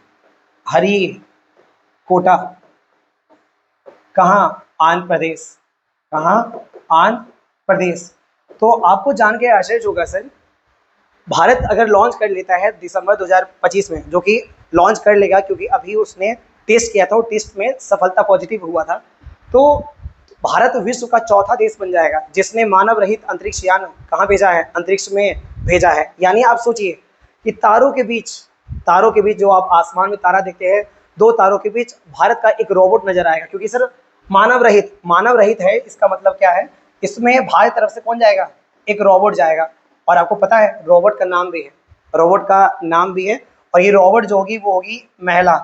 Speaker 1: हरिकोटा, कहाँ, आंध्र प्रदेश, कहाँ, आंध्र प्रदेश। तो आपको जान के आश्चर्य होगा सर, भारत अगर लॉन्च कर लेता है दिसंबर 2025 में, जो कि लॉन्च कर लेगा क्योंकि अभी उसने टेस्ट किया था और टेस्ट में सफलता पॉजिटिव हुआ था, तो भारत विश्व का चौथा देश बन जाएगा जिसने मानव रहित अंतरिक्ष यान कहाँ भेजा है, अंतरिक्ष में भेजा है। यानी आप सोचिए कि तारों के बीच जो आप आसमान में तारा देखते हैं, दो तारों के बीच भारत का एक रोबोट नजर आएगा, क्योंकि सर मानव रहित है, इसका मतलब क्या है, इसमें भारत तरफ से कौन जाएगा, एक रोबोट जाएगा। और आपको पता है रोबोट का नाम भी है, रोबोट का नाम भी है, और ये रोबोट जो होगी वो होगी महिला।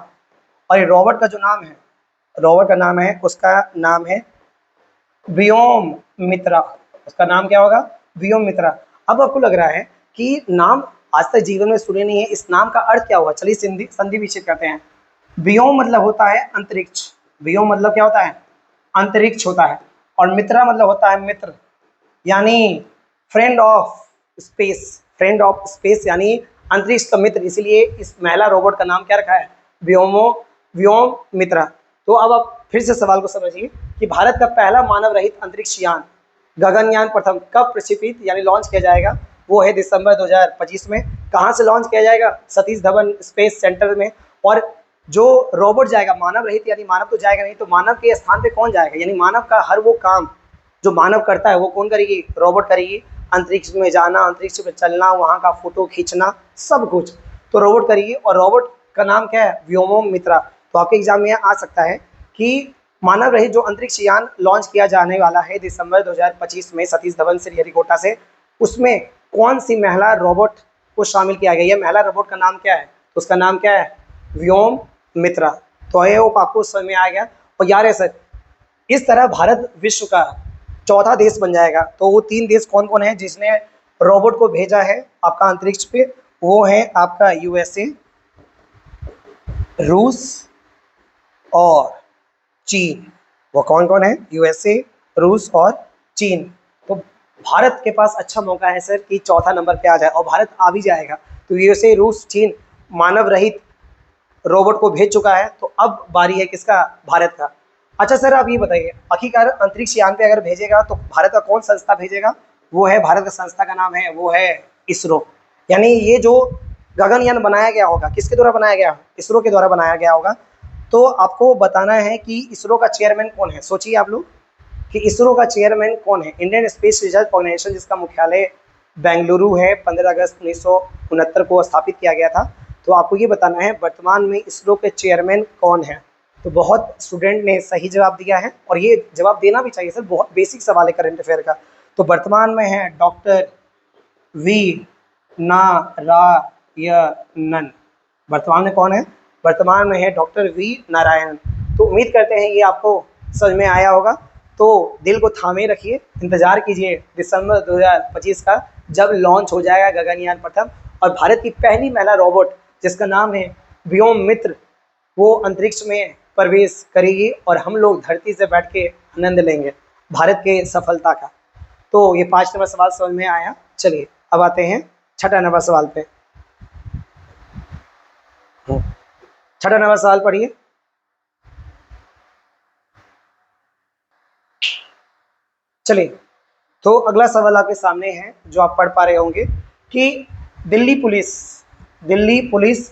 Speaker 1: और ये रोबोट का जो नाम है, रोबोट का नाम है, उसका नाम है व्योम मित्रा, उसका नाम क्या होगा, व्योम मित्रा। अब आपको लग रहा है कि नाम आज तक जीवन में सुने नहीं है, इस नाम का अर्थ क्या हुआ, चलिए संधि विच्छेद करते हैं। व्योम मतलब होता है अंतरिक्ष, व्योम मतलब क्या होता है, अंतरिक्ष होता है, और मित्रा मतलब होता है मित्र, यानी friend of space, friend of space यानी अंतरिक्ष का मित्र, इसीलिए इस महिला रोबोट का नाम क्या रखा है, व्योम मित्रा। तो अब आप फिर से सवाल को समझिए कि भारत का पहला मानव रहित अंतरिक्ष यान गगनयान प्रथम कब प्रक्षेपित यानी लॉन्च किया जाएगा, वो है दिसंबर 2025 में। कहाँ से लॉन्च किया जाएगा, सतीश धवन स्पेस सेंटर में। और जो रोबोट जाएगा मानव रहित, यानी मानव तो जाएगा नहीं, तो मानव के स्थान पे कौन जाएगा, यानी मानव का हर वो काम जो मानव करता है वो कौन करेगी, रोबोट करेगी। अंतरिक्ष में जाना, अंतरिक्ष में चलना, वहाँ का फोटो खींचना, सब कुछ तो रोबोट करेगी। और रोबोट का नाम क्या है, व्योम मित्रा। तो आपके एग्जाम में आ सकता है कि मानव रहित जो अंतरिक्ष यान लॉन्च किया जाने वाला है दिसंबर 2025 में सतीश धवन श्रीहरिकोटा से, उसमें कौन सी महिला रोबोट को शामिल किया गया, यह महिला रोबोट का नाम क्या है, तो उसका नाम क्या है, व्योम मित्रा। तो आई होप आपको समझ में आ गया। और यार है सर, इस तरह भारत विश्व का चौथा देश बन जाएगा। तो वो 3 देश कौन कौन है जिसने रोबोट को भेजा है आपका अंतरिक्ष पे, वो है आपका यूएसए, रूस और चीन। वो कौन कौन है, यूएसए, रूस और चीन। तो भारत के पास अच्छा मौका है सर कि चौथा नंबर पे आ जाए, और भारत आ भी जाएगा। तो यूएसए, रूस, चीन मानव रहित रोबोट को भेज चुका है, तो अब बारी है किसका, भारत का। अच्छा सर आप ये बताइए, आखिरकार अंतरिक्ष यान पे अगर भेजेगा तो भारत का कौन संस्था भेजेगा, वो है भारत का संस्था का नाम है, वो है इसरो। यानी ये जो गगनयान बनाया गया होगा किसके द्वारा बनाया गया, इसरो के द्वारा बनाया गया होगा। तो आपको बताना है कि इसरो का चेयरमैन कौन है। सोचिए आप लोग कि इसरो का चेयरमैन कौन है। इंडियन स्पेस रिसर्च ऑर्गेनाइजेशन, जिसका मुख्यालय बेंगलुरु है, 15 अगस्त 1969 को स्थापित किया गया था। तो आपको ये बताना है वर्तमान में इसरो के चेयरमैन कौन है। तो बहुत स्टूडेंट ने सही जवाब दिया है, और ये जवाब देना भी चाहिए सर, बहुत बेसिक सवाल है करंट अफेयर का। तो वर्तमान में है डॉक्टर वी नारायणन। वर्तमान में कौन है, वर्तमान में है डॉक्टर वी नारायणन। तो उम्मीद करते हैं ये आपको समझ में आया होगा। तो दिल को थामे रखिए, इंतजार कीजिए दिसंबर 2025 का, जब लॉन्च हो जाएगा गगनयान प्रथम, और भारत की पहली महिला रोबोट जिसका नाम है व्योम मित्र, वो अंतरिक्ष में प्रवेश करेगी, और हम लोग धरती से बैठ के आनंद लेंगे भारत के सफलता का। तो ये 5 नंबर सवाल समझ में आया। चलिए अब आते हैं 6ठा नंबर सवाल पे। 6ठा नंबर सवाल पढ़िए। चलिए, तो अगला सवाल आपके सामने है जो आप पढ़ पा रहे होंगे कि दिल्ली पुलिस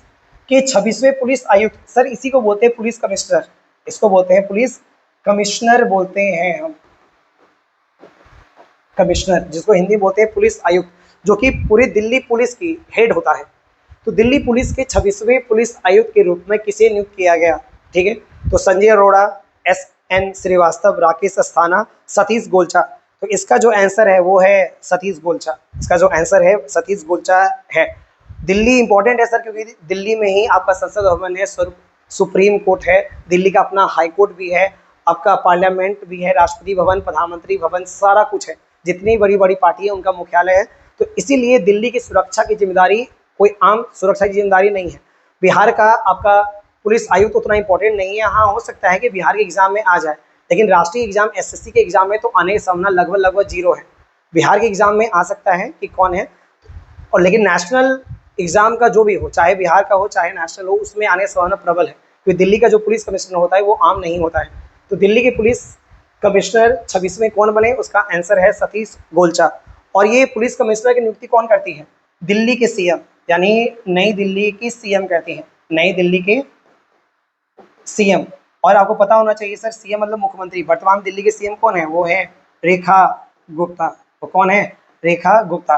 Speaker 1: के 26वें पुलिस आयुक्त, सर इसी को बोलते हैं पुलिस कमिश्नर, इसको बोलते हैं पुलिस कमिश्नर बोलते हैं हम, कमिश्नर, जिसको हिंदी बोलते हैं पुलिस आयुक्त, जो कि पूरी दिल्ली पुलिस की हेड होता है। तो दिल्ली पुलिस के 26वें पुलिस आयुक्त के रूप में किसे नियुक्त किया गया? ठीक है, तो संजय अरोड़ा, SN श्रीवास्तव, राकेश अस्थाना, सतीश गोलचा। तो इसका जो आंसर है वो है सतीश गोलचा, इसका जो आंसर है सतीश गोलचा है। दिल्ली इंपॉर्टेंट है सर, क्योंकि दिल्ली में ही आपका संसद भवन है, सुप्रीम कोर्ट है, दिल्ली का अपना हाई कोर्ट भी है, आपका पार्लियामेंट भी है, राष्ट्रपति भवन, प्रधानमंत्री भवन, सारा कुछ है। जितनी बड़ी बड़ी पार्टी है उनका मुख्यालय है। तो इसीलिए दिल्ली की सुरक्षा की जिम्मेदारी कोई आम सुरक्षा की जिम्मेदारी नहीं है। बिहार का आपका पुलिस आयुक्त उतना इंपॉर्टेंट नहीं है। हाँ, हो सकता है कि बिहार के एग्जाम में आ जाए, लेकिन राष्ट्रीय एग्जाम SSC के एग्जाम में तो आने की संभावना लगभग 0 है। बिहार के एग्जाम में आ सकता है कि कौन है, और लेकिन नेशनल एग्जाम का जो भी हो, चाहे बिहार का हो चाहे नेशनल हो, उसमें आने की संभावना प्रबल है, क्योंकि दिल्ली का जो पुलिस कमिश्नर होता है वो आम नहीं होता है। तो दिल्ली के पुलिस कमिश्नर 26वें कौन बने? उसका आंसर है सतीश गोलचा। और ये पुलिस कमिश्नर की नियुक्ति कौन करती है? दिल्ली के CM, यानी नई दिल्ली की CM कहती है, नई दिल्ली के CM। और आपको पता होना चाहिए सर, CM मतलब मुख्यमंत्री। वर्तमान दिल्ली के CM कौन है? वो है रेखा गुप्ता। वो कौन है? रेखा गुप्ता।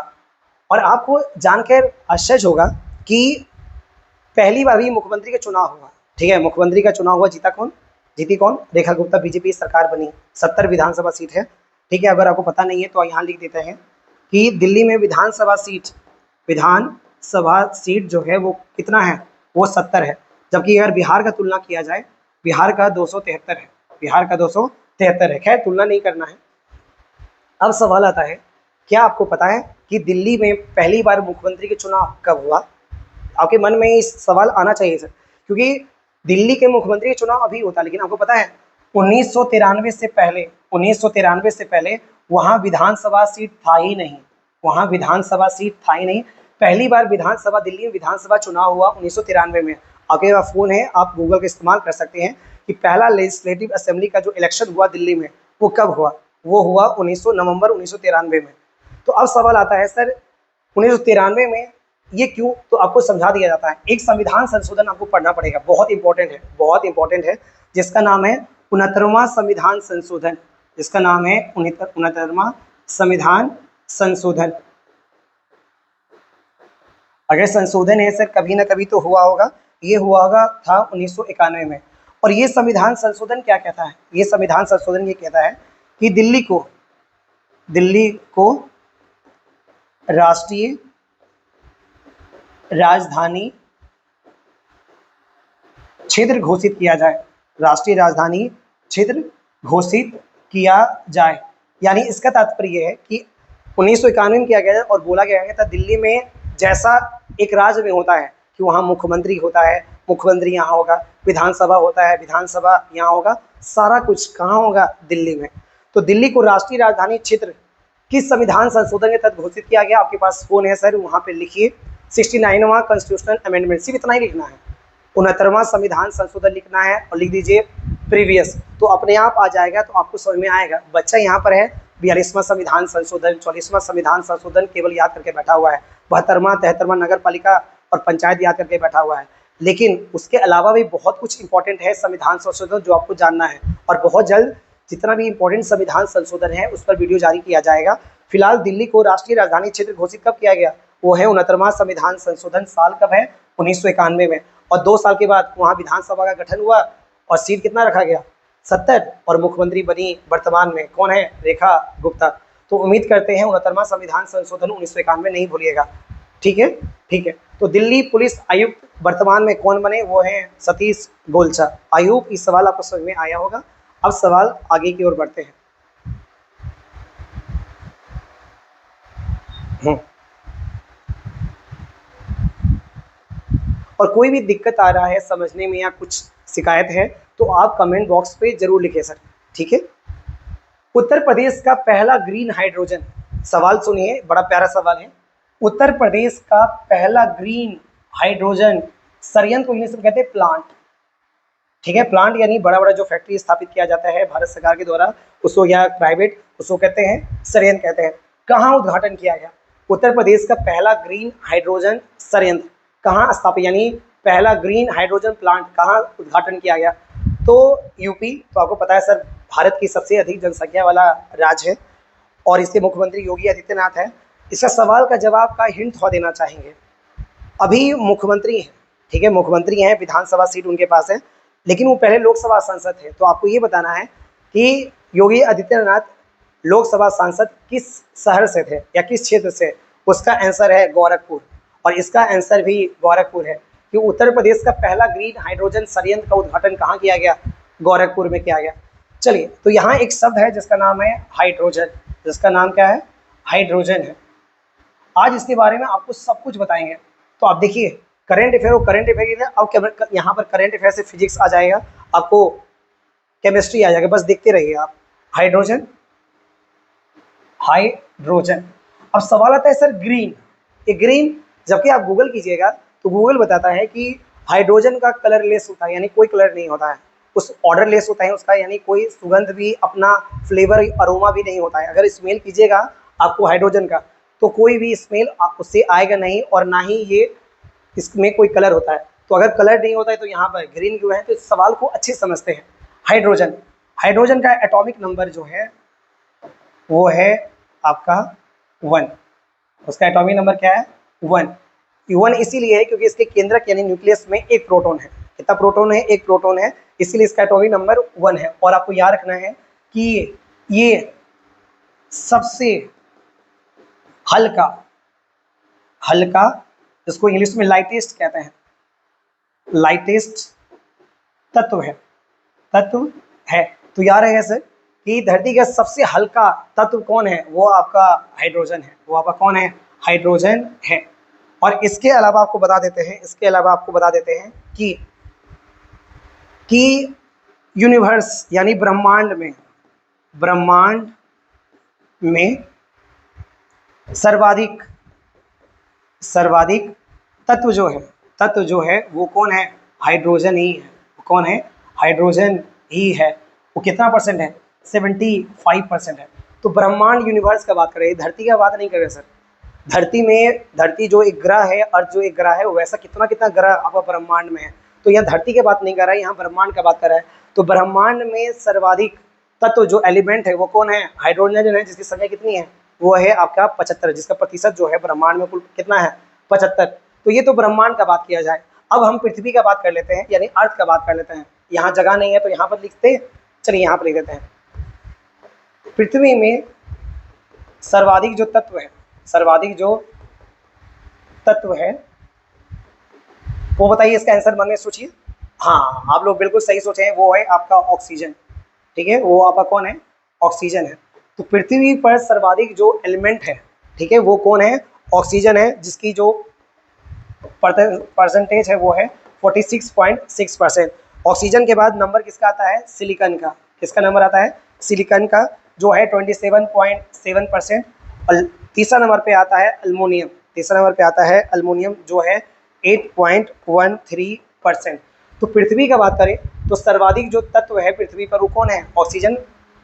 Speaker 1: और आपको जानकर आश्चर्य होगा कि पहली बार भी मुख्यमंत्री का चुनाव हुआ। ठीक है, मुख्यमंत्री का चुनाव हुआ, जीती कौन? रेखा गुप्ता। BJP सरकार बनी, 70 विधानसभा सीट है। ठीक है, अगर आपको पता नहीं है तो यहाँ लिख देते हैं कि दिल्ली में विधानसभा सीट जो है वो कितना है? वो 70 है। जबकि अगर बिहार का तुलना किया जाए, बिहार का 273 है, बिहार का 273 है। खैर, तुलना नहीं करना है। अब सवाल आता है, क्या आपको पता है कि दिल्ली में पहली बार मुख्यमंत्री के चुनाव कब हुआ? आपके मन में इस सवाल आना चाहिए सर, क्योंकि दिल्ली के मुख्यमंत्री का चुनाव अभी होता है, लेकिन आपको पता है 1993 से पहले वहाँ विधानसभा सीट था ही नहीं, वहाँ विधानसभा सीट था ही नहीं। पहली बार विधानसभा, दिल्ली में विधानसभा चुनाव हुआ 1993 में। आपके पास फ़ोन है, आप गूगल का इस्तेमाल कर सकते हैं कि पहला लेजिस्लेटिव असेंबली का जो इलेक्शन हुआ दिल्ली में वो कब हुआ? वो हुआ नवंबर 1993 में। तो अब सवाल आता है सर, 1993 में ये क्यों? तो आपको समझा दिया जाता है। एक संविधान संशोधन आपको पढ़ना पड़ेगा, बहुत इंपॉर्टेंट है, जिसका नाम है 69वां संविधान संशोधन, जिसका नाम है 69वां संविधान संशोधन। अगर संशोधन है सर, कभी ना कभी तो हुआ होगा, ये हुआ होगा था 1991 में। और ये संविधान संशोधन क्या कहता है? ये संविधान संशोधन ये कहता है कि दिल्ली को राष्ट्रीय राजधानी क्षेत्र घोषित किया जाए, राष्ट्रीय राजधानी क्षेत्र घोषित किया जाए। यानी इसका तात्पर्य है कि 1991 में किया गया और बोला गया था दिल्ली में जैसा एक राज्य में होता है कि वहाँ मुख्यमंत्री होता है, मुख्यमंत्री यहाँ होगा, विधानसभा होता है, विधानसभा यहाँ होगा, सारा कुछ कहाँ होगा? दिल्ली में। तो दिल्ली को राष्ट्रीय राजधानी क्षेत्र किस संविधान संशोधन के तहत घोषित किया गया? आपके पास फोन है सर, वहाँ पे लिखिए 69वां कॉन्स्टिट्यूशनल अमेंडमेंट, सिर्फ इतना ही लिखना है। 69वां संविधान संशोधन लिखना है और लिख दीजिए प्रीवियस, तो अपने आप आ जाएगा, तो आपको समझ में आएगा। बच्चा यहाँ पर है 42वां संविधान संशोधन, 44वां संविधान संशोधन केवल याद करके बैठा हुआ है, 72वां 73वां नगर पालिका और पंचायत याद करके बैठा हुआ है। लेकिन उसके अलावा भी बहुत कुछ इंपॉर्टेंट है संविधान संशोधन जो आपको जानना है, और बहुत जल्द जितना भी इंपॉर्टेंट संविधान संशोधन है उस पर वीडियो जारी किया जाएगा। फिलहाल दिल्ली को राष्ट्रीय राजधानी क्षेत्र घोषित कब किया गया? वो है 69वां संविधान संशोधन। साल कब है? 1991 में। और 2 साल के बाद वहाँ विधानसभा का गठन हुआ और सीट कितना रखा गया? 70, और मुख्यमंत्री बनी वर्तमान में कौन है? रेखा गुप्ता। तो उम्मीद करते हैं 69वां संविधान संशोधन 1991 नहीं भूलिएगा। ठीक है, ठीक है। तो दिल्ली पुलिस आयुक्त वर्तमान में कौन बने? वो हैं सतीश गोलचा। आई होप इस सवाल आपको समझ में आया होगा। अब सवाल आगे की ओर बढ़ते हैं। और कोई भी दिक्कत आ रहा है समझने में या कुछ शिकायत है तो आप कमेंट बॉक्स पे जरूर लिखें सर, ठीक है। उत्तर प्रदेश का पहला ग्रीन हाइड्रोजन, सवाल सुनिए, बड़ा प्यारा सवाल है। उत्तर प्रदेश का पहला ग्रीन हाइड्रोजन संयंत्र को इंग्लिश में कहते हैं प्लांट, ठीक है। प्लांट यानी बड़ा बड़ा जो फैक्ट्री स्थापित किया जाता है भारत सरकार के द्वारा, उसको या प्राइवेट, उसको कहते हैं संयंत्र कहते हैं। कहाँ उद्घाटन किया गया? उत्तर प्रदेश का पहला ग्रीन हाइड्रोजन संयंत्र कहाँ स्थापित, यानी पहला ग्रीन हाइड्रोजन प्लांट कहाँ उद्घाटन किया गया? तो यूपी तो आपको पता है सर भारत की सबसे अधिक जनसंख्या वाला राज्य है और इसके मुख्यमंत्री योगी आदित्यनाथ है। इसका सवाल का जवाब का हिंट थोड़ा देना चाहेंगे। अभी मुख्यमंत्री हैं, ठीक है, मुख्यमंत्री हैं, विधानसभा सीट उनके पास है, लेकिन वो पहले लोकसभा सांसद थे। तो आपको ये बताना है कि योगी आदित्यनाथ लोकसभा सांसद किस शहर से थे या किस क्षेत्र से। उसका आंसर है गोरखपुर, और इसका आंसर भी गोरखपुर है कि उत्तर प्रदेश का पहला ग्रीन हाइड्रोजन संयंत्र का उद्घाटन कहाँ किया गया, गोरखपुर में किया गया। चलिए, तो यहाँ एक शब्द है जिसका नाम है हाइड्रोजन, जिसका नाम क्या है, हाइड्रोजन है। आज इसके बारे में आपको सब कुछ बताएंगे। तो आप देखिए करंट अफेयर और करंट अफेयर, अब यहाँ पर करंट अफेयर से फिजिक्स आ जाएगा, आपको केमिस्ट्री आ जाएगा, बस देखते रहिए आप। Hydrogen, hydrogen. अब सवाल आता है सर ग्रीन, ये ग्रीन, जबकि आप गूगल कीजिएगा तो गूगल बताता है कि हाइड्रोजन का कलरलेस होता है, यानी कोई कलर नहीं होता है, उस ऑर्डरलेस होता है उसका, यानी कोई सुगंध भी, अपना फ्लेवर, अरोमा भी नहीं होता है। अगर स्मेल कीजिएगा आपको हाइड्रोजन का तो कोई भी स्मेल उससे आएगा नहीं, और ना ही ये इसमें कोई कलर होता है। तो अगर कलर नहीं होता है तो यहाँ पर ग्रीन क्यों है, तो इस सवाल को अच्छे समझते हैं। हाइड्रोजन, हाइड्रोजन का एटॉमिक नंबर जो है वो है आपका 1, उसका एटॉमिक नंबर क्या है 1। 1 इसीलिए है क्योंकि इसके केंद्रक यानी न्यूक्लियस में एक प्रोटॉन है। कितना प्रोटॉन है, एक प्रोटॉन है, इसीलिए इसका एटॉमिक नंबर 1 है। और आपको याद रखना है कि ये सबसे हल्का, हल्का जिसको इंग्लिश में लाइटेस्ट कहते हैं, लाइटेस्ट तत्व है, तत्व है। तो याद रहे सर कि धरती का सबसे हल्का तत्व कौन है, वो आपका हाइड्रोजन है, वो आपका कौन है, हाइड्रोजन है। और इसके अलावा आपको बता देते हैं, इसके अलावा आपको बता देते हैं कि यूनिवर्स यानी ब्रह्मांड में, ब्रह्मांड में सर्वाधिक, सर्वाधिक तत्व जो है, तत्व जो है वो कौन है, हाइड्रोजन ही है। वो कौन है, हाइड्रोजन ही है। वो कितना परसेंट है, 75% है। तो ब्रह्मांड यूनिवर्स का बात कर रहे हैं, धरती का बात नहीं कर रहे सर। धरती में, धरती जो एक ग्रह है, अर्थ जो एक ग्रह है, वैसा कितना कितना ग्रह आपका ब्रह्मांड में है। तो यहाँ धरती की बात नहीं कर रहा है, यहाँ ब्रह्मांड का बात कर रहा है। तो ब्रह्मांड में सर्वाधिक तत्व जो एलिमेंट है वो कौन है, हाइड्रोजन है, जिसकी संख्या कितनी है, वो है आपका 75, जिसका प्रतिशत जो है ब्रह्मांड में कुल कितना है, 75। तो ये तो ब्रह्मांड का बात किया जाए। अब हम पृथ्वी का बात कर लेते हैं, यानी अर्थ का बात कर लेते हैं। यहाँ जगह नहीं है तो यहाँ पर लिखते हैं, चलिए यहाँ पर लिख देते हैं। पृथ्वी में सर्वाधिक जो तत्व है, सर्वाधिक जो तत्व है वो बताइए, इसका आंसर मन में सोचिए। हाँ, आप लोग बिल्कुल सही सोचे हैं, वो है आपका ऑक्सीजन। ठीक है, वो आपका कौन है, ऑक्सीजन है। तो पृथ्वी पर सर्वाधिक जो एलिमेंट है, ठीक है, वो कौन है, ऑक्सीजन है, जिसकी जो परसेंटेज है वो है 46.6%। ऑक्सीजन के बाद नंबर किसका आता है, सिलिकॉन का। किसका नंबर आता है, सिलिकॉन का, जो है 27.7%। और तीसरा नंबर पे आता है अल्मोनियम, तीसरा नंबर पे आता है अल्मोनियम, जो है 8.13%। तो पृथ्वी का बात करें तो सर्वाधिक जो तत्व है पृथ्वी पर वो कौन है, ऑक्सीजन,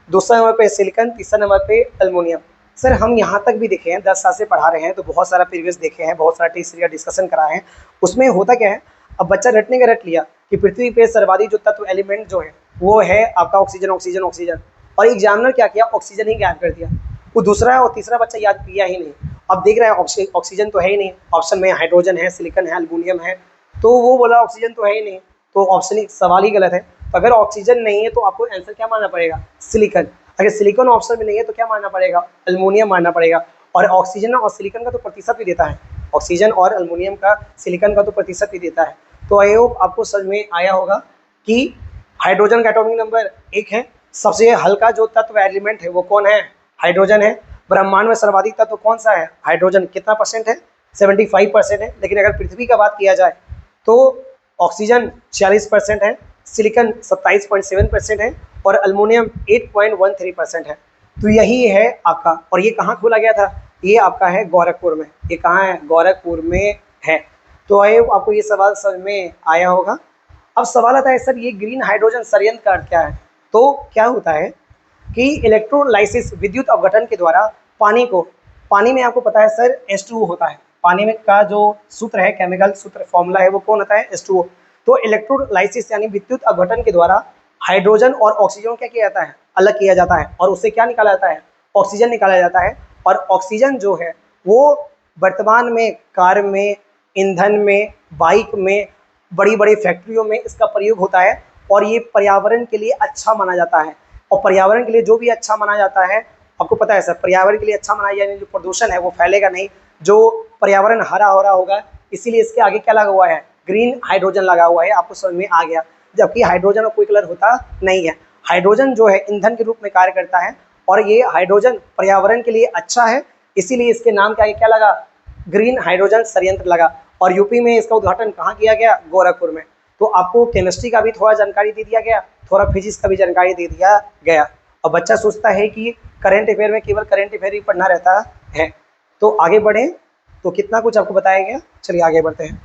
Speaker 1: दूसरा नंबर पे सिलिकॉन, तीसरा नंबर पे अल्मोनियम। सर हम यहाँ तक भी देखे हैं, 10 साल से पढ़ा रहे हैं, तो बहुत सारा प्रीवियस देखे हैं, बहुत सारा टेस्ट का डिस्कशन कराए हैं। उसमें होता क्या है, अब बच्चा रटने का रट लिया कि पृथ्वी पे सर्वाधिक जो तत्व एलिमेंट जो है वो है आपका ऑक्सीजन, ऑक्सीजन, ऑक्सीजन, और एग्जामिनर क्या किया, ऑक्सीजन ही याद कर दिया। वो दूसरा और तीसरा बच्चा याद किया ही नहीं। अब देख रहे हैं ऑक्सीजन तो है ही नहीं, ऑप्शन में हाइड्रोजन है, सिलिकॉन है, एल्युमिनियम है, तो वो बोला ऑक्सीजन तो है ही नहीं, तो ऑप्शन सवाल ही गलत है। तो अगर ऑक्सीजन नहीं है तो आपको आंसर क्या मानना पड़ेगा, सिलिकॉन। अगर सिलिकॉन ऑप्शन में नहीं है तो क्या मानना पड़ेगा, एल्युमिनियम मानना पड़ेगा। और ऑक्सीजन और सिलिकॉन का तो प्रतिशत भी देता है, ऑक्सीजन और एल्युमिनियम का, सिलिकॉन का तो प्रतिशत भी देता है। तो आई होप आपको समझ में आया होगा कि हाइड्रोजन का एटॉमिक नंबर 1 है, सबसे हल्का जो तत्व एलिमेंट है वो कौन है, हाइड्रोजन है। ब्रह्मांड में सर्वाधिक तत्व कौन सा है, हाइड्रोजन, कितना परसेंट है, 75% है। लेकिन अगर पृथ्वी का बात किया जाए तो ऑक्सीजन 46% है, सिलिकॉन 27.7% है, और एल्युमिनियम 8.13% है। तो यही है आपका, और ये कहाँ खोला गया था, ये आपका है गोरखपुर में। ये कहाँ है, गोरखपुर में है। तो आइए आपको ये सवाल समझ में आया होगा। अब सवाल आता है सर ये ग्रीन हाइड्रोजन संयंत्र का अर्थ क्या है। तो क्या होता है कि इलेक्ट्रोलाइसिस, विद्युत अपघटन के द्वारा पानी को, पानी में आपको पता है सर H2O होता है, पानी में का जो सूत्र है, केमिकल सूत्र फॉर्मूला है वो कौन होता है, H2O। तो इलेक्ट्रोलाइसिस यानी विद्युत अपघटन के द्वारा हाइड्रोजन और ऑक्सीजन क्या किया जाता है, अलग किया जाता है और उससे क्या निकाला जाता है, ऑक्सीजन निकाला जाता है। और ऑक्सीजन जो है वो वर्तमान में कार में, ईंधन में, बाइक में, बड़ी बड़ी फैक्ट्रियों में इसका प्रयोग होता है और ये पर्यावरण के लिए अच्छा माना जाता है। और पर्यावरण के लिए जो भी अच्छा माना जाता है, आपको पता है सर, पर्यावरण के लिए अच्छा माना जाए, जो प्रदूषण है वो फैलेगा नहीं, जो पर्यावरण हरा भरा होगा, इसीलिए इसके आगे क्या लगा हुआ है, ग्रीन हाइड्रोजन लगा हुआ है। आपको समझ में आ गया, जबकि हाइड्रोजन में कोई कलर होता नहीं है। हाइड्रोजन जो है ईंधन के रूप में कार्य करता है और ये हाइड्रोजन पर्यावरण के लिए अच्छा है, इसीलिए इसके नाम के आगे क्या लगा, ग्रीन हाइड्रोजन संयंत्र लगा। और यूपी में इसका उद्घाटन कहाँ किया गया, गोरखपुर में। तो आपको केमिस्ट्री का भी थोड़ा जानकारी दे दिया गया, थोड़ा फिजिक्स का भी जानकारी दे दिया गया। और बच्चा सोचता है कि करंट अफेयर में केवल करंट अफेयर ही पढ़ना रहता है। तो आगे बढ़े तो कितना कुछ आपको बताया गया, चलिए आगे बढ़ते हैं।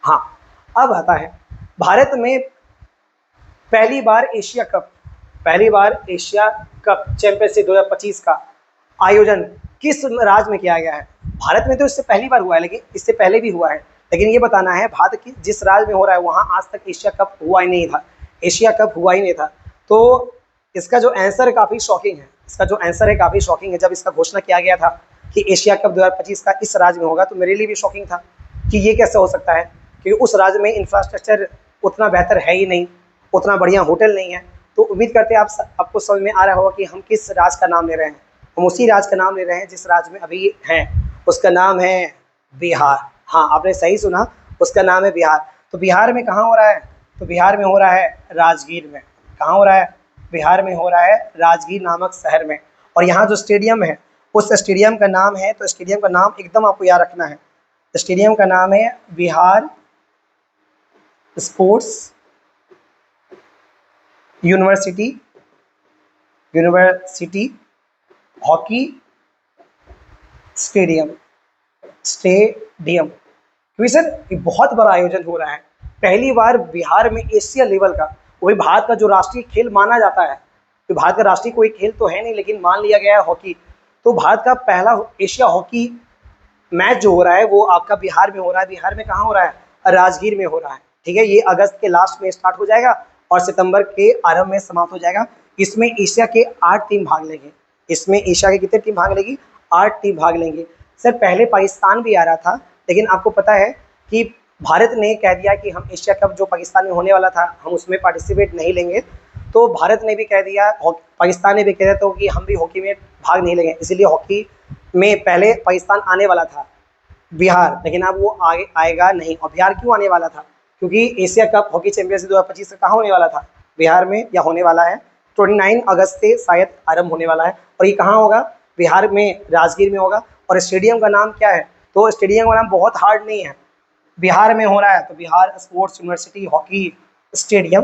Speaker 1: हाँ, अब आता है भारत में पहली बार एशिया कप चैंपियनशिप 2025 का आयोजन किस राज्य में किया गया है। भारत में तो इससे पहली बार हुआ है, लेकिन इससे पहले भी हुआ है, लेकिन ये बताना है भारत की जिस राज्य में हो रहा है वहाँ आज तक एशिया कप हुआ ही नहीं था। तो इसका जो आंसर काफ़ी शॉकिंग है, जब इसका घोषणा किया गया था कि एशिया कप 2025 का इस राज्य में होगा, तो मेरे लिए भी शॉकिंग था कि ये कैसे हो सकता है, क्योंकि उस राज्य में इंफ्रास्ट्रक्चर उतना बेहतर है ही नहीं, उतना बढ़िया होटल नहीं है। तो उम्मीद करते हैं आपको समझ में आ रहा होगा कि हम किस राज्य का नाम ले रहे हैं। हम उसी राज्य का नाम ले रहे हैं जिस राज्य में अभी हैं, उसका नाम है बिहार। हाँ, आपने सही सुना, उसका नाम है बिहार। तो बिहार में कहाँ हो रहा है, तो बिहार में हो रहा है राजगीर में। कहाँ हो रहा है, बिहार में हो रहा है राजगीर नामक शहर में। और यहाँ जो स्टेडियम है, उस स्टेडियम का नाम है, तो स्टेडियम का नाम एकदम आपको याद रखना है, स्टेडियम का नाम है Bihar sports university hockey stadium. क्योंकि सर ये बहुत बड़ा आयोजन हो रहा है, पहली बार बिहार में एशिया लेवल का, वही भारत का जो राष्ट्रीय खेल माना जाता है, तो भारत का राष्ट्रीय कोई खेल तो है नहीं, लेकिन मान लिया गया है हॉकी। तो भारत का पहला एशिया हॉकी मैच जो हो रहा है वो आपका बिहार में हो रहा है। बिहार में कहाँ हो रहा है, राजगीर में हो रहा है। ठीक है, ये अगस्त के लास्ट में स्टार्ट हो जाएगा और सितंबर के आरंभ में समाप्त हो जाएगा। इसमें एशिया के 8 टीम भाग लेंगे। इसमें एशिया के कितने टीम भाग लेगी, 8 टीम भाग लेंगे। सर पहले पाकिस्तान भी आ रहा था, लेकिन आपको पता है कि भारत ने कह दिया कि हम एशिया कप जो पाकिस्तान में होने वाला था हम उसमें पार्टिसिपेट नहीं लेंगे। तो भारत ने भी कह दिया, पाकिस्तान ने भी कह दिया तो कि हम भी हॉकी में भाग नहीं लेंगे। इसीलिए हॉकी में पहले पाकिस्तान आने वाला था बिहार, लेकिन अब वो आगे आएगा नहीं। और बिहार क्यों आने वाला था, क्योंकि एशिया कप हॉकी चैंपियनशिप 2025 कहाँ होने वाला था, बिहार में, या होने वाला है 29 अगस्त से शायद आरंभ होने वाला है। और ये कहाँ होगा, बिहार में राजगीर में होगा। और स्टेडियम का नाम क्या है, तो स्टेडियम का नाम बहुत हार्ड नहीं है, बिहार में हो रहा है तो Bihar sports university hockey stadium.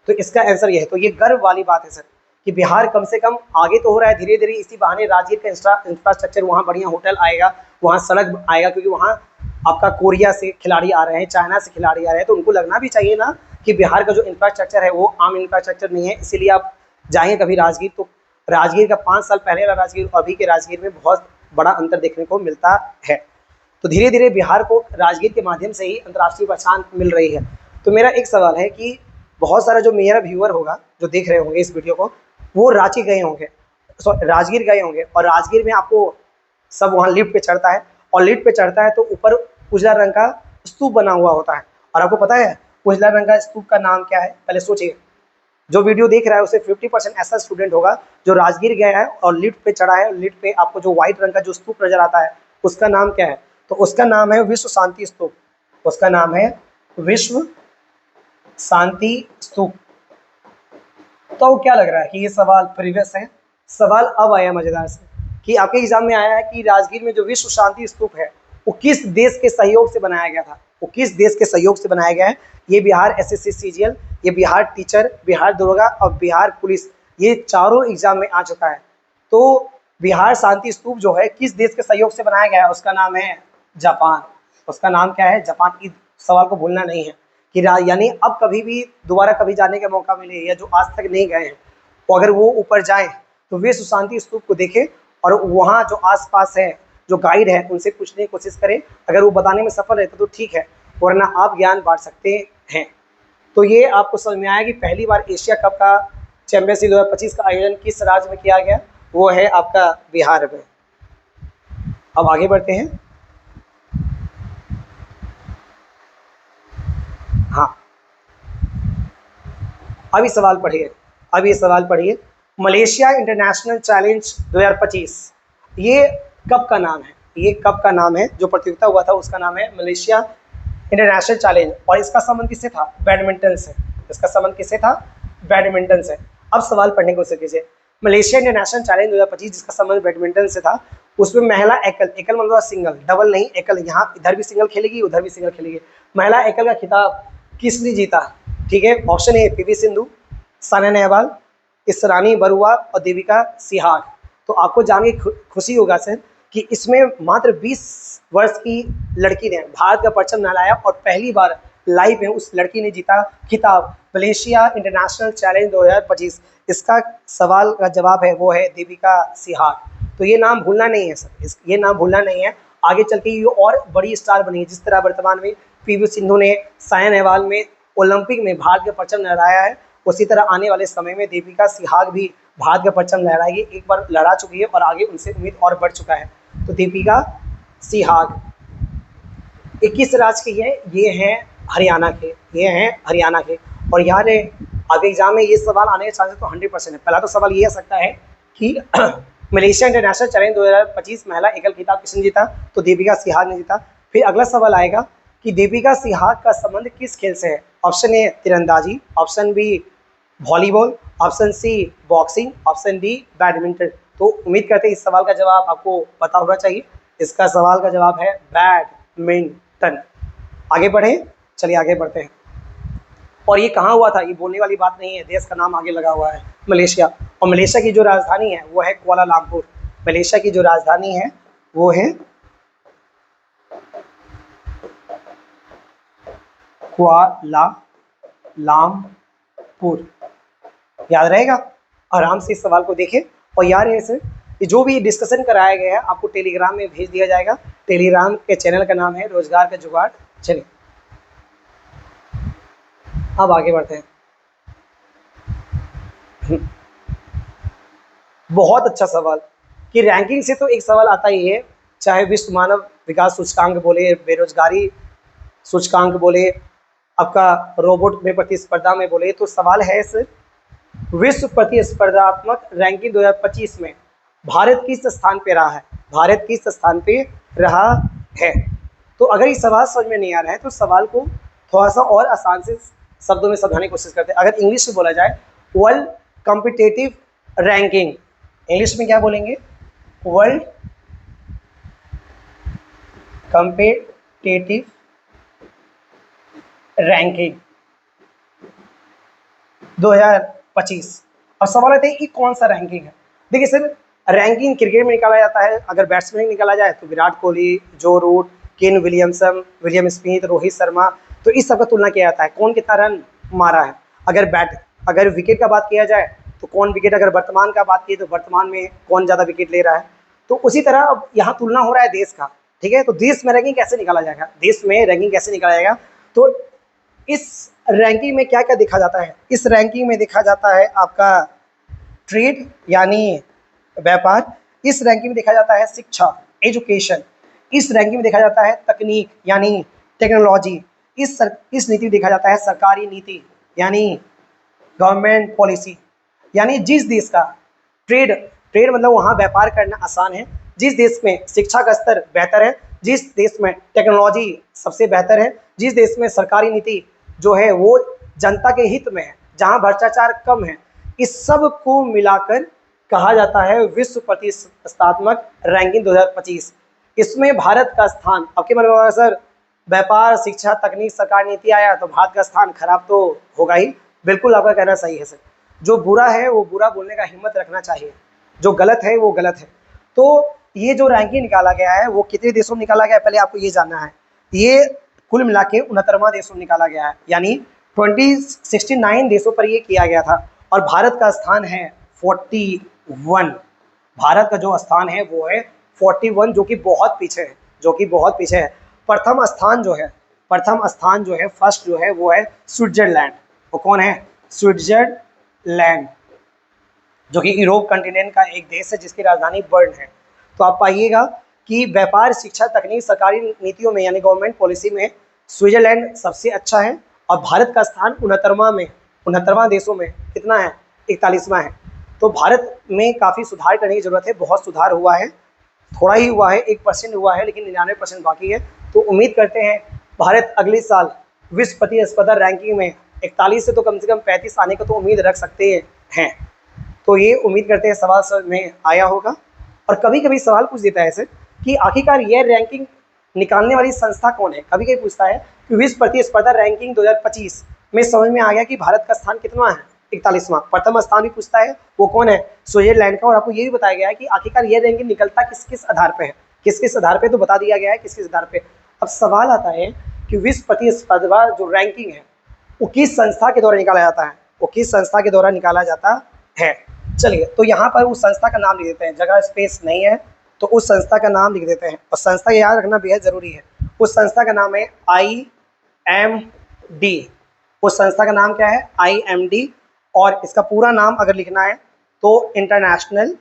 Speaker 1: तो इसका आंसर ये है। तो ये गर्व वाली बात है सर कि बिहार कम से कम आगे तो हो रहा है धीरे धीरे। इसी बहाने राजगीर का इंफ्रास्ट्रक्चर, वहाँ बढ़िया होटल आएगा, वहाँ सड़क आएगा, क्योंकि वहाँ आपका कोरिया से खिलाड़ी आ रहे हैं, चाइना से खिलाड़ी आ रहे हैं, तो उनको लगना भी चाहिए ना कि बिहार का जो इंफ्रास्ट्रक्चर है वो आम इंफ्रास्ट्रक्चर नहीं है। इसीलिए आप जाएंगे कभी राजगीर, तो राजगीर का 5 साल पहले वाला राजगीर और अभी के राजगीर में बहुत बड़ा अंतर देखने को मिलता है। तो धीरे धीरे बिहार को राजगीर के माध्यम से ही अंतर्राष्ट्रीय पहचान मिल रही है। तो मेरा एक सवाल है कि बहुत सारा जो मेरा व्यूअर होगा, जो देख रहे होंगे इस वीडियो को, वो रांची गए होंगे, राजगीर गए होंगे, और राजगीर में आपको सब वहाँ लिफ्ट पे चढ़ता है, और लिफ्ट पे चढ़ता है तो ऊपर उजला रंग का स्तूप बना हुआ होता है। और आपको पता है उजला रंग का स्तूप का नाम क्या है, पहले सोचिए। जो वीडियो देख रहा है उसे 50% ऐसा स्टूडेंट होगा जो राजगीर गया है और लिफ्ट पे चढ़ा है। लिफ्ट पे आपको जो व्हाइट रंग का जो स्तूप नजर आता है उसका नाम क्या है, तो उसका नाम है विश्व शांति स्तूप। उसका नाम है विश्व शांति स्तूप। तो क्या लग रहा है कि ये सवाल प्रीवियस है? सवाल अब आया मजेदार से कि आपके एग्जाम में आया है कि राजगीर में जो विश्व शांति स्तूप है वो किस देश के सहयोग से बनाया गया था, वो किस देश के सहयोग से बनाया गया है। ये बिहार एसएससी सीजीएल, ये बिहार टीचर, बिहार दरोगा और बिहार पुलिस, ये चारों एग्जाम में आ चुका है। तो बिहार शांति स्तूप जो है किस देश के सहयोग से बनाया गया है, उसका नाम है जापान। उसका नाम क्या है, जापान। इस सवाल को भूलना नहीं है कि यानी अब कभी भी दोबारा कभी जाने का मौका मिले, या जो आज तक नहीं गए हैं तो अगर वो ऊपर जाएं तो विश्व शांति स्तूप को देखें, और वहाँ जो आसपास है जो गाइड है उनसे पूछने की कोशिश करें। अगर वो बताने में सफल रहता तो ठीक है, वरना आप ज्ञान बांट सकते हैं। तो ये आपको समझ में आया कि पहली बार एशिया कप का चैंपियनशिप 2025 का आयोजन किस राज्य में किया गया, वो है आपका बिहार में। अब आगे बढ़ते हैं। हाँ, अभी सवाल पढ़िए, अभी सवाल पढ़िए। मलेशिया इंटरनेशनल चैलेंज 2025 ये कब का नाम है, ये कब का नाम है, जो प्रतियोगिता हुआ था उसका नाम है मलेशिया इंटरनेशनल चैलेंज। और इसका संबंध किससे था, बैडमिंटन से। इसका संबंध किससे था, बैडमिंटन से। अब सवाल पढ़ने की कोशिश कीजिए। मलेशिया इंटरनेशनल चैलेंज 2025 जिसका संबंध बैडमिंटन से था, उसमें महिला एकल, एकल मतलब सिंगल, डबल नहीं एकल, यहाँ इधर भी सिंगल खेलेगी उधर भी सिंगल खेलेगी। महिला एकल का खिताब किसने जीता, ठीक है। ऑप्शन ए पीवी सिंधु, सानिया नेहवाल, इसरानी बरुआ और देविका सिहाग। तो आपको जान के खुशी होगा सर कि इसमें मात्र 20 वर्ष की लड़की ने भारत का परचम लहराया और पहली बार लाइव में उस लड़की ने जीता खिताब मलेशिया इंटरनेशनल चैलेंज 2025। इसका सवाल का जवाब है वो है देविका सिहाग। तो ये नाम भूलना नहीं है सर, ये नाम भूलना नहीं है। आगे चल के ये और बड़ी स्टार बनी है, जिस तरह वर्तमान में पीवी सिंधु ने सानिया नेहवाल में ओलंपिक में भारत का परचम लहराया है, उसी तरह आने वाले समय में देविका सिहाग भी भारत का परचम लहराएगी। एक बार लहरा चुकी है और आगे उनसे उम्मीद और बढ़ चुका है। तो दीपिका सिहाग 21 राज्य की है, ये हैं हरियाणा के, ये हैं हरियाणा के। और यार अब एग्जाम में ये सवाल आने के चांसेस तो 100% है। पहला तो सवाल ये आ सकता है कि मलेशिया इंटरनेशनल चैलेंज 2025 महिला एकल खिताब किसने जीता, तो दीपिका सिहाग ने जीता। फिर अगला सवाल आएगा कि दीपिका सिहाग का संबंध किस खेल से है। ऑप्शन ए तीरंदाजी, option B volleyball, option C boxing, option D badminton. तो उम्मीद करते हैं इस सवाल का जवाब आपको पता होना चाहिए। इसका सवाल का जवाब है बैडमिंटन। आगे बढ़े, चलिए आगे बढ़ते हैं। और ये कहाँ हुआ था, ये बोलने वाली बात नहीं है, देश का नाम आगे लगा हुआ है मलेशिया। और मलेशिया की जो राजधानी है वो है कुआलालंपुर। मलेशिया की जो राजधानी है वो है कुआलालंपुर। याद रहेगा, आराम से इस सवाल को देखें। और यार ये जो भी डिस्कशन कराया गया है आपको टेलीग्राम में भेज दिया जाएगा। टेलीग्राम के चैनल का नाम है रोजगार का जुगाड़। चलिए अब आगे बढ़ते हैं। बहुत अच्छा सवाल कि रैंकिंग से तो एक सवाल आता ही है, चाहे विश्व मानव विकास सूचकांक बोले, बेरोजगारी सूचकांक बोले, आपका रोबोट में प्रतिस्पर्धा में बोले, तो सवाल है सर विश्व प्रतिस्पर्धात्मक रैंकिंग 2025 में भारत किस स्थान पे रहा है, भारत किस स्थान पे रहा है। तो अगर ये सवाल समझ में नहीं आ रहा है तो सवाल को थोड़ा सा और आसान से शब्दों में समझाने की कोशिश करते हैं। अगर इंग्लिश में बोला जाए वर्ल्ड कॉम्पिटिटिव रैंकिंग, इंग्लिश में क्या बोलेंगे, वर्ल्ड कॉम्पिटिटिव रैंकिंग 2025। और सवाल आते हैं कि कौन सा रैंकिंग है। देखिए सर, रैंकिंग क्रिकेट में निकाला जाता है, अगर बैट्समैन निकाला जाए तो Virat Kohli, Joe Root, Kane Williamson, William Smith, Rohit Sharma, तो इस सब का तुलना किया जाता है कौन कितना रन मारा है। अगर विकेट का बात किया जाए तो कौन विकेट, अगर वर्तमान का बात की तो वर्तमान में कौन ज़्यादा विकेट ले रहा है। तो उसी तरह अब यहाँ तुलना हो रहा है देश का, ठीक है। तो देश में रैंकिंग कैसे निकाला जाएगा, देश में रैंकिंग कैसे निकाला जाएगा, तो इस रैंकिंग में क्या क्या देखा जाता है। इस रैंकिंग में देखा जाता है आपका ट्रेड यानी व्यापार, इस रैंकिंग में देखा जाता है शिक्षा एजुकेशन, इस रैंकिंग में देखा जाता है तकनीक यानी टेक्नोलॉजी, इस नीति में देखा जाता है सरकारी नीति यानी गवर्नमेंट पॉलिसी। यानी जिस देश का ट्रेड मतलब वहाँ व्यापार करना आसान है, जिस देश में शिक्षा का स्तर बेहतर है, जिस देश में टेक्नोलॉजी सबसे बेहतर है, जिस देश में सरकारी नीति जो है वो जनता के हित में है, जहाँ भ्रष्टाचार कम है, इस सब को मिलाकर कहा जाता है विश्व प्रतिस्पर्धात्मक रैंकिंग 2025। इसमें भारत का स्थान, आपके मन में होगा सर व्यापार, शिक्षा, तकनीक, सरकार नीति आया तो भारत का स्थान खराब तो होगा ही। बिल्कुल आपका कहना सही है सर, जो बुरा है वो बुरा बोलने का हिम्मत रखना चाहिए, जो गलत है वो गलत है। तो ये जो रैंकिंग निकाला गया है वो कितने देशों में निकाला गया है, पहले आपको ये जानना है। ये कुल मिला के 69वां देशों में निकाला गया है, यानी 69 देशों पर ये किया गया था। और भारत का स्थान है 41, भारत का जो स्थान है वो है 41, जो कि बहुत पीछे है, जो कि बहुत पीछे है। प्रथम स्थान जो है प्रथम स्थान जो है, फर्स्ट जो है वो है स्विट्जरलैंड। वो कौन है? स्विट्जरलैंड, जो कि यूरोप कंटिनेंट का एक देश है जिसकी राजधानी बर्न है। तो आप पाइएगा कि व्यापार, शिक्षा, तकनीक, सरकारी नीतियों में यानी गवर्नमेंट पॉलिसी में स्विट्जरलैंड सबसे अच्छा है। और भारत का स्थान 69वां देशों में कितना है? 41वां है। तो भारत में काफ़ी सुधार करने की ज़रूरत है, बहुत सुधार हुआ है, थोड़ा ही हुआ है, 1% हुआ है, लेकिन 99% बाकी है। तो उम्मीद करते हैं भारत अगले साल विश्व प्रतिस्पर्धा रैंकिंग में 41 से तो कम से कम 35 आने का तो उम्मीद रख सकते हैं। तो ये उम्मीद करते हैं सवाल समझ में आया होगा। और कभी कभी सवाल पूछ देता है सर कि आखिरकार यह रैंकिंग निकालने वाली संस्था कौन है। कभी कभी पूछता है कि विश्व प्रतिस्पर्धा रैंकिंग 2025 में समझ में आ गया कि भारत का स्थान कितना है? 41वां। प्रथम स्थान भी पूछता है, वो कौन है? स्विट्जरलैंड का। और आपको ये भी बताया गया है कि आखिरकार यह रैंकिंग निकलता किस किस आधार पर है, किस किस आधार पर, तो बता दिया गया है किस किस आधार पर। अब सवाल आता है कि विश्व प्रतिस्पर्धा जो रैंकिंग है वो किस संस्था के द्वारा निकाला जाता है? वो किस संस्था के द्वारा निकाला जाता है? चलिए, तो यहाँ पर उस संस्था का नाम लिख देते हैं, जगह स्पेस नहीं है तो उस संस्था का नाम लिख देते हैं। और संस्था याद रखना बेहद ज़रूरी है। उस संस्था का नाम है IMD। उस संस्था का नाम क्या है? IMD। और इसका पूरा नाम अगर लिखना है तो international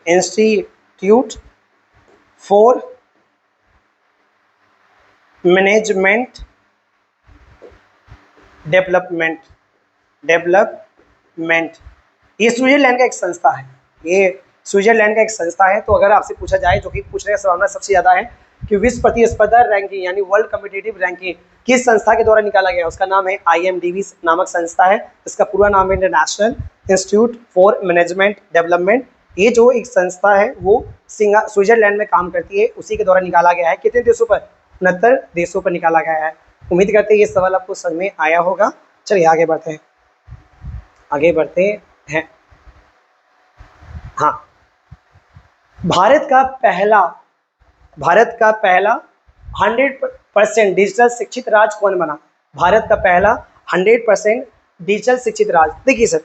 Speaker 1: institute for management development. ये स्विट्जरलैंड का एक संस्था है। ये स्विट्जरलैंड का एक संस्था है। तो अगर आपसे पूछा जाए, जो कि पूछने का संभावना सबसे ज़्यादा है, कि विश्व प्रतिस्पर्धा रैंकिंग यानी वर्ल्ड कॉम्पिटिटिव रैंकिंग किस संस्था के द्वारा निकाला गया, उसका नाम है IMDB नामक संस्था है। इसका पूरा नाम है international institute for management development. ये जो एक संस्था है वो स्विट्जरलैंड में काम करती है, उसी के द्वारा निकाला गया है। कितने देशों पर? 69 देशों पर निकाला गया है। उम्मीद करते हैं ये सवाल आपको समझ में आया होगा। चलिए आगे बढ़ते हैं। हाँ, भारत का पहला 100% डिजिटल शिक्षित राज्य कौन बना? भारत का पहला 100% डिजिटल शिक्षित राज्य। देखिए सर,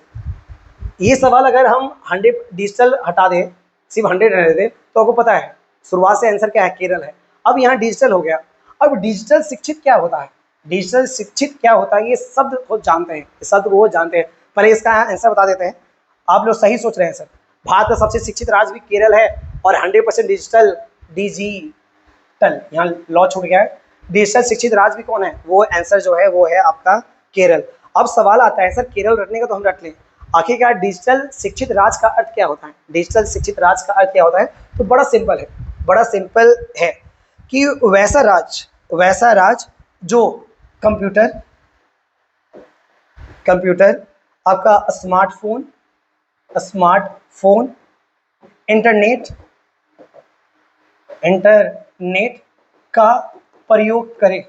Speaker 1: ये सवाल अगर हम 100 डिजिटल हटा दें, सिर्फ 100 रहने दें, तो आपको पता है शुरुआत से आंसर क्या है? केरल है। अब यहाँ डिजिटल हो गया। अब डिजिटल शिक्षित क्या होता है? डिजिटल शिक्षित क्या होता है? ये शब्द को जानते हैं, पहले इसका आंसर बता देते हैं। आप लोग सही सोच रहे हैं सर, भारत का सबसे शिक्षित राज्य भी केरल है और 100% डिजिटल यहाँ लॉ छूट गया है। डिजिटल शिक्षित राज्य भी कौन है? वो आंसर जो है वो है आपका केरल। अब सवाल आता है सर, केरल रटने का तो हम रट लें, आखिरकार डिजिटल शिक्षित राज्य का अर्थ क्या होता है? डिजिटल शिक्षित राज्य का अर्थ क्या होता है? तो बड़ा सिंपल है कि वैसा राज्य जो कंप्यूटर, आपका स्मार्टफोन, इंटरनेट का प्रयोग करे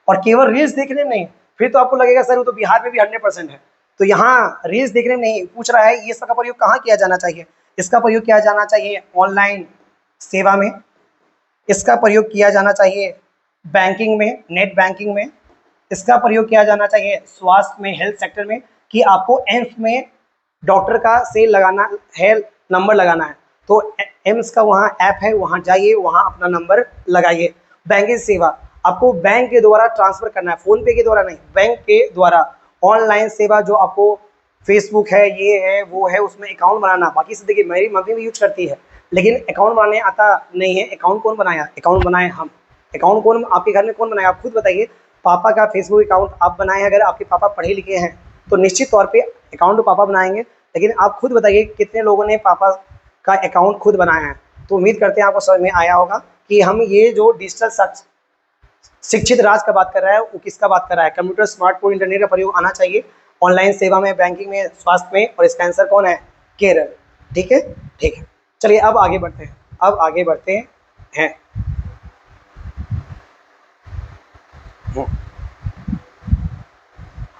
Speaker 1: और केवल रील्स देखने में नहीं। फिर तो आपको लगेगा सर वो तो बिहार में भी 100% है। तो यहाँ रील्स देखने में नहीं पूछ रहा है, ये इसका प्रयोग कहाँ किया जाना चाहिए? इसका प्रयोग किया जाना चाहिए ऑनलाइन सेवा में, इसका प्रयोग किया जाना चाहिए बैंकिंग में, नेट बैंकिंग में, इसका प्रयोग किया जाना चाहिए स्वास्थ्य में, हेल्थ सेक्टर में, कि आपको एम्स में डॉक्टर का से लगाना है, नंबर लगाना है तो एम्स का वहाँ ऐप है, वहाँ जाइए, वहाँ अपना नंबर लगाइए। बैंकिंग सेवा, आपको बैंक के द्वारा ट्रांसफ़र करना है, फ़ोन पे के द्वारा नहीं, बैंक के द्वारा। ऑनलाइन सेवा जो आपको फेसबुक है, ये है, वो है, उसमें अकाउंट बनाना। बाकी से देखिए मेरी मम्मी भी यूज करती है, लेकिन अकाउंट बनाने आता नहीं है। अकाउंट कौन बनाया? अकाउंट बनाए हम। अकाउंट कौन आपके घर में कौन बनाया? आप खुद बताइए। पापा का फेसबुक अकाउंट आप बनाए हैं। अगर आपके पापा पढ़े लिखे हैं तो निश्चित तौर पे अकाउंट तो पापा बनाएंगे, लेकिन आप खुद बताइए कितने लोगों ने पापा का अकाउंट खुद बनाया है। तो उम्मीद करते हैं आपको समझ में आया होगा कि हम ये जो डिजिटल शिक्षित राज्य का बात कर रहा है वो किसका बात कर रहा है? कंप्यूटर, स्मार्टफोन, इंटरनेट का प्रयोग आना चाहिए ऑनलाइन सेवा में, बैंकिंग में, स्वास्थ्य में, और इसका आंसर कौन है? केरल। ठीक है। चलिए अब आगे बढ़ते हैं।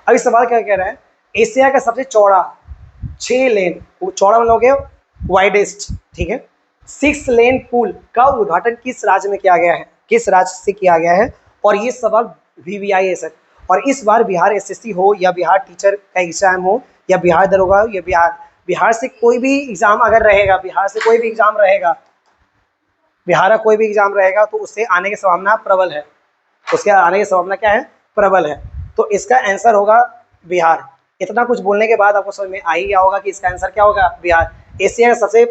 Speaker 1: अभी सवाल क्या कह रहा है? एशिया का सबसे चौड़ा 6 लेन, चौड़ा मतलब हो गया वाइडेस्ट, ठीक है, 6 लेन पुल का उद्घाटन किस राज्य में किया गया है? किस राज्य से किया गया है? और ये सवाल VVI है सर। और इस बार बिहार SSC हो या बिहार टीचर का एग्जाम हो या बिहार दरोगा हो या बिहार बिहार से कोई भी एग्जाम अगर रहेगा, बिहार से कोई भी एग्जाम रहेगा, बिहार का कोई भी एग्जाम रहेगा तो उससे आने की संभावना प्रबल है, उसके आने की संभावना क्या है, प्रबल है। तो इसका आंसर होगा बिहार। इतना कुछ बोलने के बाद आपको समझ में आ ही गया होगा कि इसका आंसर क्या होगा, बिहार। एशिया का सबसे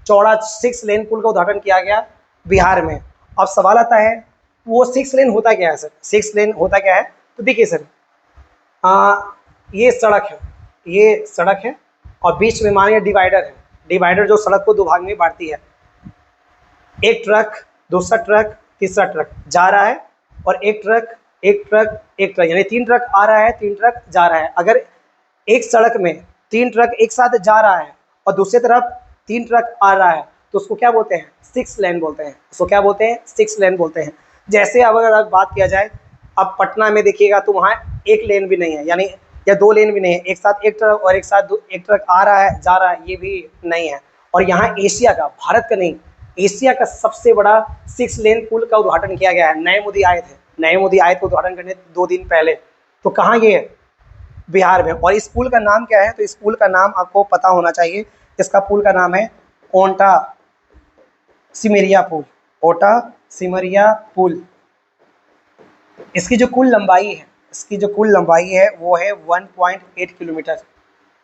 Speaker 1: चौड़ा 6 लेन पुल का उद्घाटन किया गया बिहार में। अब सवाल आता है वो 6 लेन होता क्या है सर, 6 लेन होता क्या है? तो देखिए सर, ये सड़क है, ये सड़क है और बीच में मानिए डिवाइडर है, डिवाइडर जो सड़क को दो भाग में बांटती है। एक ट्रक, दूसरा ट्रक, तीसरा ट्रक जा रहा है और एक ट्रक, एक ट्रक, एक ट्रक, यानी 3 ट्रक आ रहा है, 3 ट्रक जा रहा है। अगर एक सड़क में 3 ट्रक एक साथ जा रहा है और दूसरी तरफ 3 ट्रक आ रहा है तो उसको क्या बोलते हैं, 6 लेन बोलते हैं। उसको क्या बोलते हैं, 6 लेन बोलते हैं। जैसे अब अगर बात किया जाए, अब पटना में देखिएगा तो वहाँ 1 लेन भी नहीं है, यानी या 2 लेन भी नहीं है, एक साथ एक ट्रक और एक साथ एक ट्रक आ रहा है जा रहा है, ये भी नहीं है। और यहाँ एशिया का, भारत का नहीं, एशिया का सबसे बड़ा 6 लेन पुल का उद्घाटन किया गया है। नए मोदी आए थे, नए मोदी आए थे उद्घाटन करने 2 दिन पहले। तो कहाँ ये है, बिहार में। और इस पुल का नाम क्या है, तो इस पुल का नाम आपको पता होना चाहिए। इसका पुल का नाम है ओंटा सिमरिया पुल, ओटा सिमरिया पुल। इसकी जो कुल लंबाई है, इसकी जो कुल लंबाई है वो है 1.8 किलोमीटर।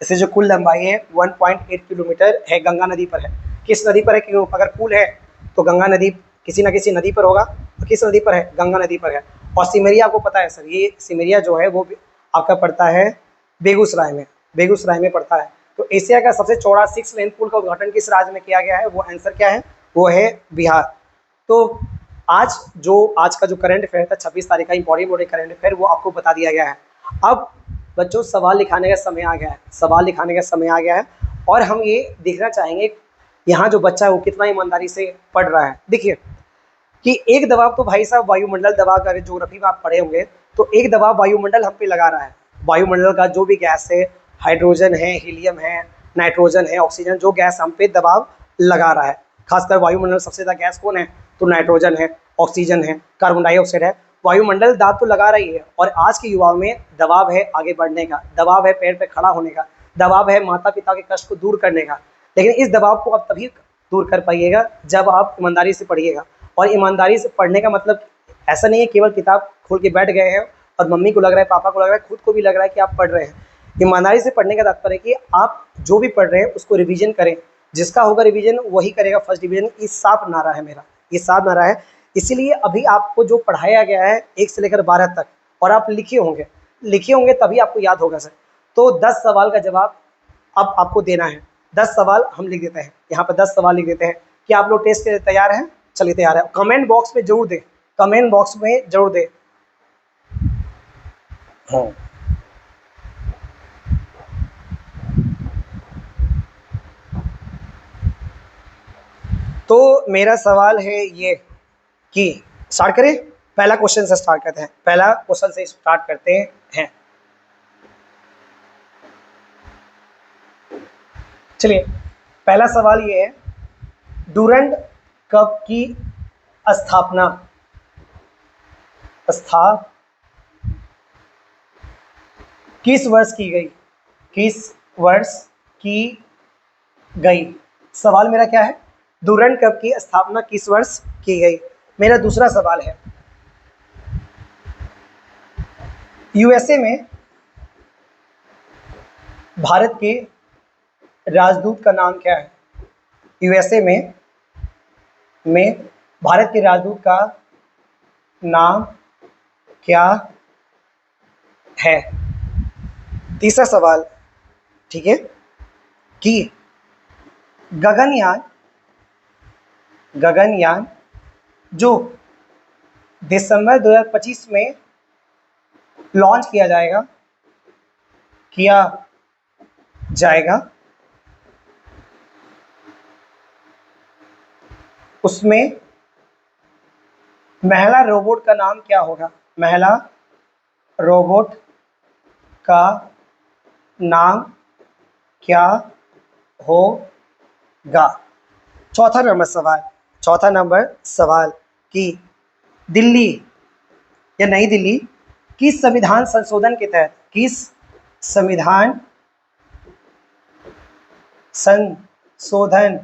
Speaker 1: इसकी जो कुल लंबाई है 1.8 किलोमीटर है, गंगा नदी पर है। किस नदी पर है, क्यों, अगर पुल है तो गंगा नदी, किसी ना किसी नदी पर होगा। तो किस नदी पर है, गंगा नदी पर है। और सिमरिया आपको पता है सर, ये सिमरिया जो है वो आपका पड़ता है बेगूसराय में, बेगूसराय में पड़ता है। तो एशिया का सबसे चौड़ा 6 लेन पुल का उद्घाटन किस राज्य में किया गया है, वो आंसर क्या है, वो है बिहार। तो आज का जो करंट अफेयर था 26 तारीख का, इंपॉर्टेंट करंट अफेयर, वो आपको बता दिया गया है। अब बच्चों सवाल लिखाने का समय आ गया है, सवाल लिखाने का समय आ गया है। और हम ये देखना चाहेंगे यहाँ जो बच्चा है वो कितना ईमानदारी से पढ़ रहा है। देखिए कि एक दबाव, तो भाई साहब वायुमंडल दबाव, अगर ज्योग्राफी में आप पढ़े होंगे तो एक दबाव वायुमंडल हम पे लगा रहा है। वायुमंडल का जो भी गैस है, हाइड्रोजन है, हीलियम है, नाइट्रोजन है, ऑक्सीजन, जो गैस हम पे दबाव लगा रहा है। खासकर वायुमंडल सबसे ज़्यादा गैस कौन है, तो नाइट्रोजन है, ऑक्सीजन है, कार्बन डाइऑक्साइड है। वायुमंडल दाब तो लगा रही है। और आज के युवाओं में दबाव है आगे बढ़ने का, दबाव है पैर पे खड़ा होने का, दबाव है माता पिता के कष्ट को दूर करने का। लेकिन इस दबाव को आप तभी दूर कर पाइएगा जब आप ईमानदारी से पढ़िएगा। और ईमानदारी से पढ़ने का मतलब ऐसा नहीं है केवल किताब खोल के बैठ गए हैं और मम्मी को लग रहा है, पापा को लग रहा है, खुद को भी लग रहा है कि आप पढ़ रहे हैं। ईमानदारी से पढ़ने का तात्पर्य है कि आप जो भी पढ़ रहे हैं उसको रिवीजन करें। जिसका होगा रिवीजन वही करेगा फर्स्ट डिवीजन। ये साफ नारा है मेरा, ये साफ नारा है। इसीलिए अभी आपको जो पढ़ाया गया है 1 से लेकर 12 तक, और आप लिखे होंगे तभी आपको याद होगा सर। तो 10 सवाल का जवाब अब आपको देना है। 10 सवाल हम लिख देते हैं, यहाँ पर 10 सवाल लिख देते हैं। क्या आप लोग टेस्ट के लिए तैयार हैं? चलिए तैयार है। कमेंट बॉक्स में जरूर दें, कमेंट बॉक्स में जरूर दें। हाँ। तो मेरा सवाल है ये कि स्टार्ट करें, पहला क्वेश्चन से स्टार्ट करते हैं, पहला क्वेश्चन से स्टार्ट करते हैं। चलिए पहला सवाल ये है, डूरंड कप की स्थापना किस वर्ष की गई, किस वर्ष की गई? सवाल मेरा क्या है, डूरंड कप की स्थापना किस वर्ष की गई? मेरा दूसरा सवाल है, यूएसए में भारत के राजदूत का नाम क्या है? यूएसए में भारत के राजदूत का नाम क्या है? तीसरा सवाल, ठीक है, कि गगनयान जो दिसंबर 2025 में लॉन्च किया जाएगा उसमें महिला रोबोट का नाम क्या होगा? महिला रोबोट का नाम क्या होगा? चौथा नंबर सवाल कि दिल्ली या नई दिल्ली किस संविधान संशोधन के तहत, किस संविधान संशोधन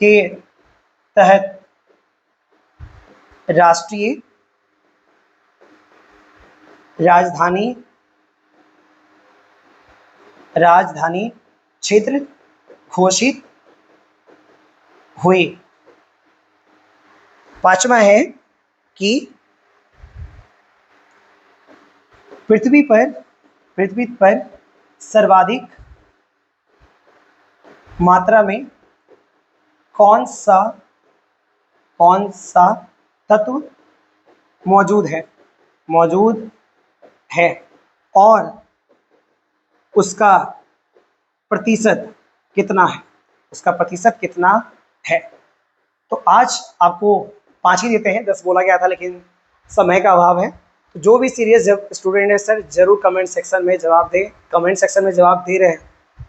Speaker 1: के तहत राष्ट्रीय राजधानी क्षेत्र घोषित हुए। पांचवा है कि पृथ्वी पर सर्वाधिक मात्रा में कौन सा तत्व मौजूद है और उसका प्रतिशत कितना है। तो आज आपको 5 ही देते हैं, 10 बोला गया था लेकिन समय का अभाव है। तो जो भी सीरियस स्टूडेंट है सर जरूर कमेंट सेक्शन में जवाब दे रहे हैं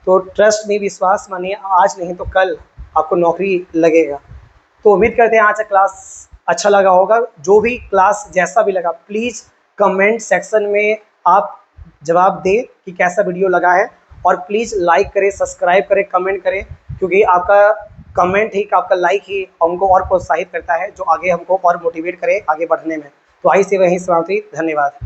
Speaker 1: तो ट्रस्ट में विश्वास मानिए, आज नहीं तो कल आपको नौकरी लगेगा। तो उम्मीद करते हैं आज का क्लास अच्छा लगा होगा। जो भी क्लास जैसा भी लगा प्लीज़ कमेंट सेक्शन में आप जवाब दें कि कैसा वीडियो लगा है, और प्लीज़ लाइक करें, सब्सक्राइब करें, कमेंट करें, क्योंकि आपका कमेंट ही, आपका लाइक ही हमको और प्रोत्साहित करता है, जो आगे हमको और मोटिवेट करे आगे बढ़ने में। तो आई से वहीं समाप्ति, धन्यवाद।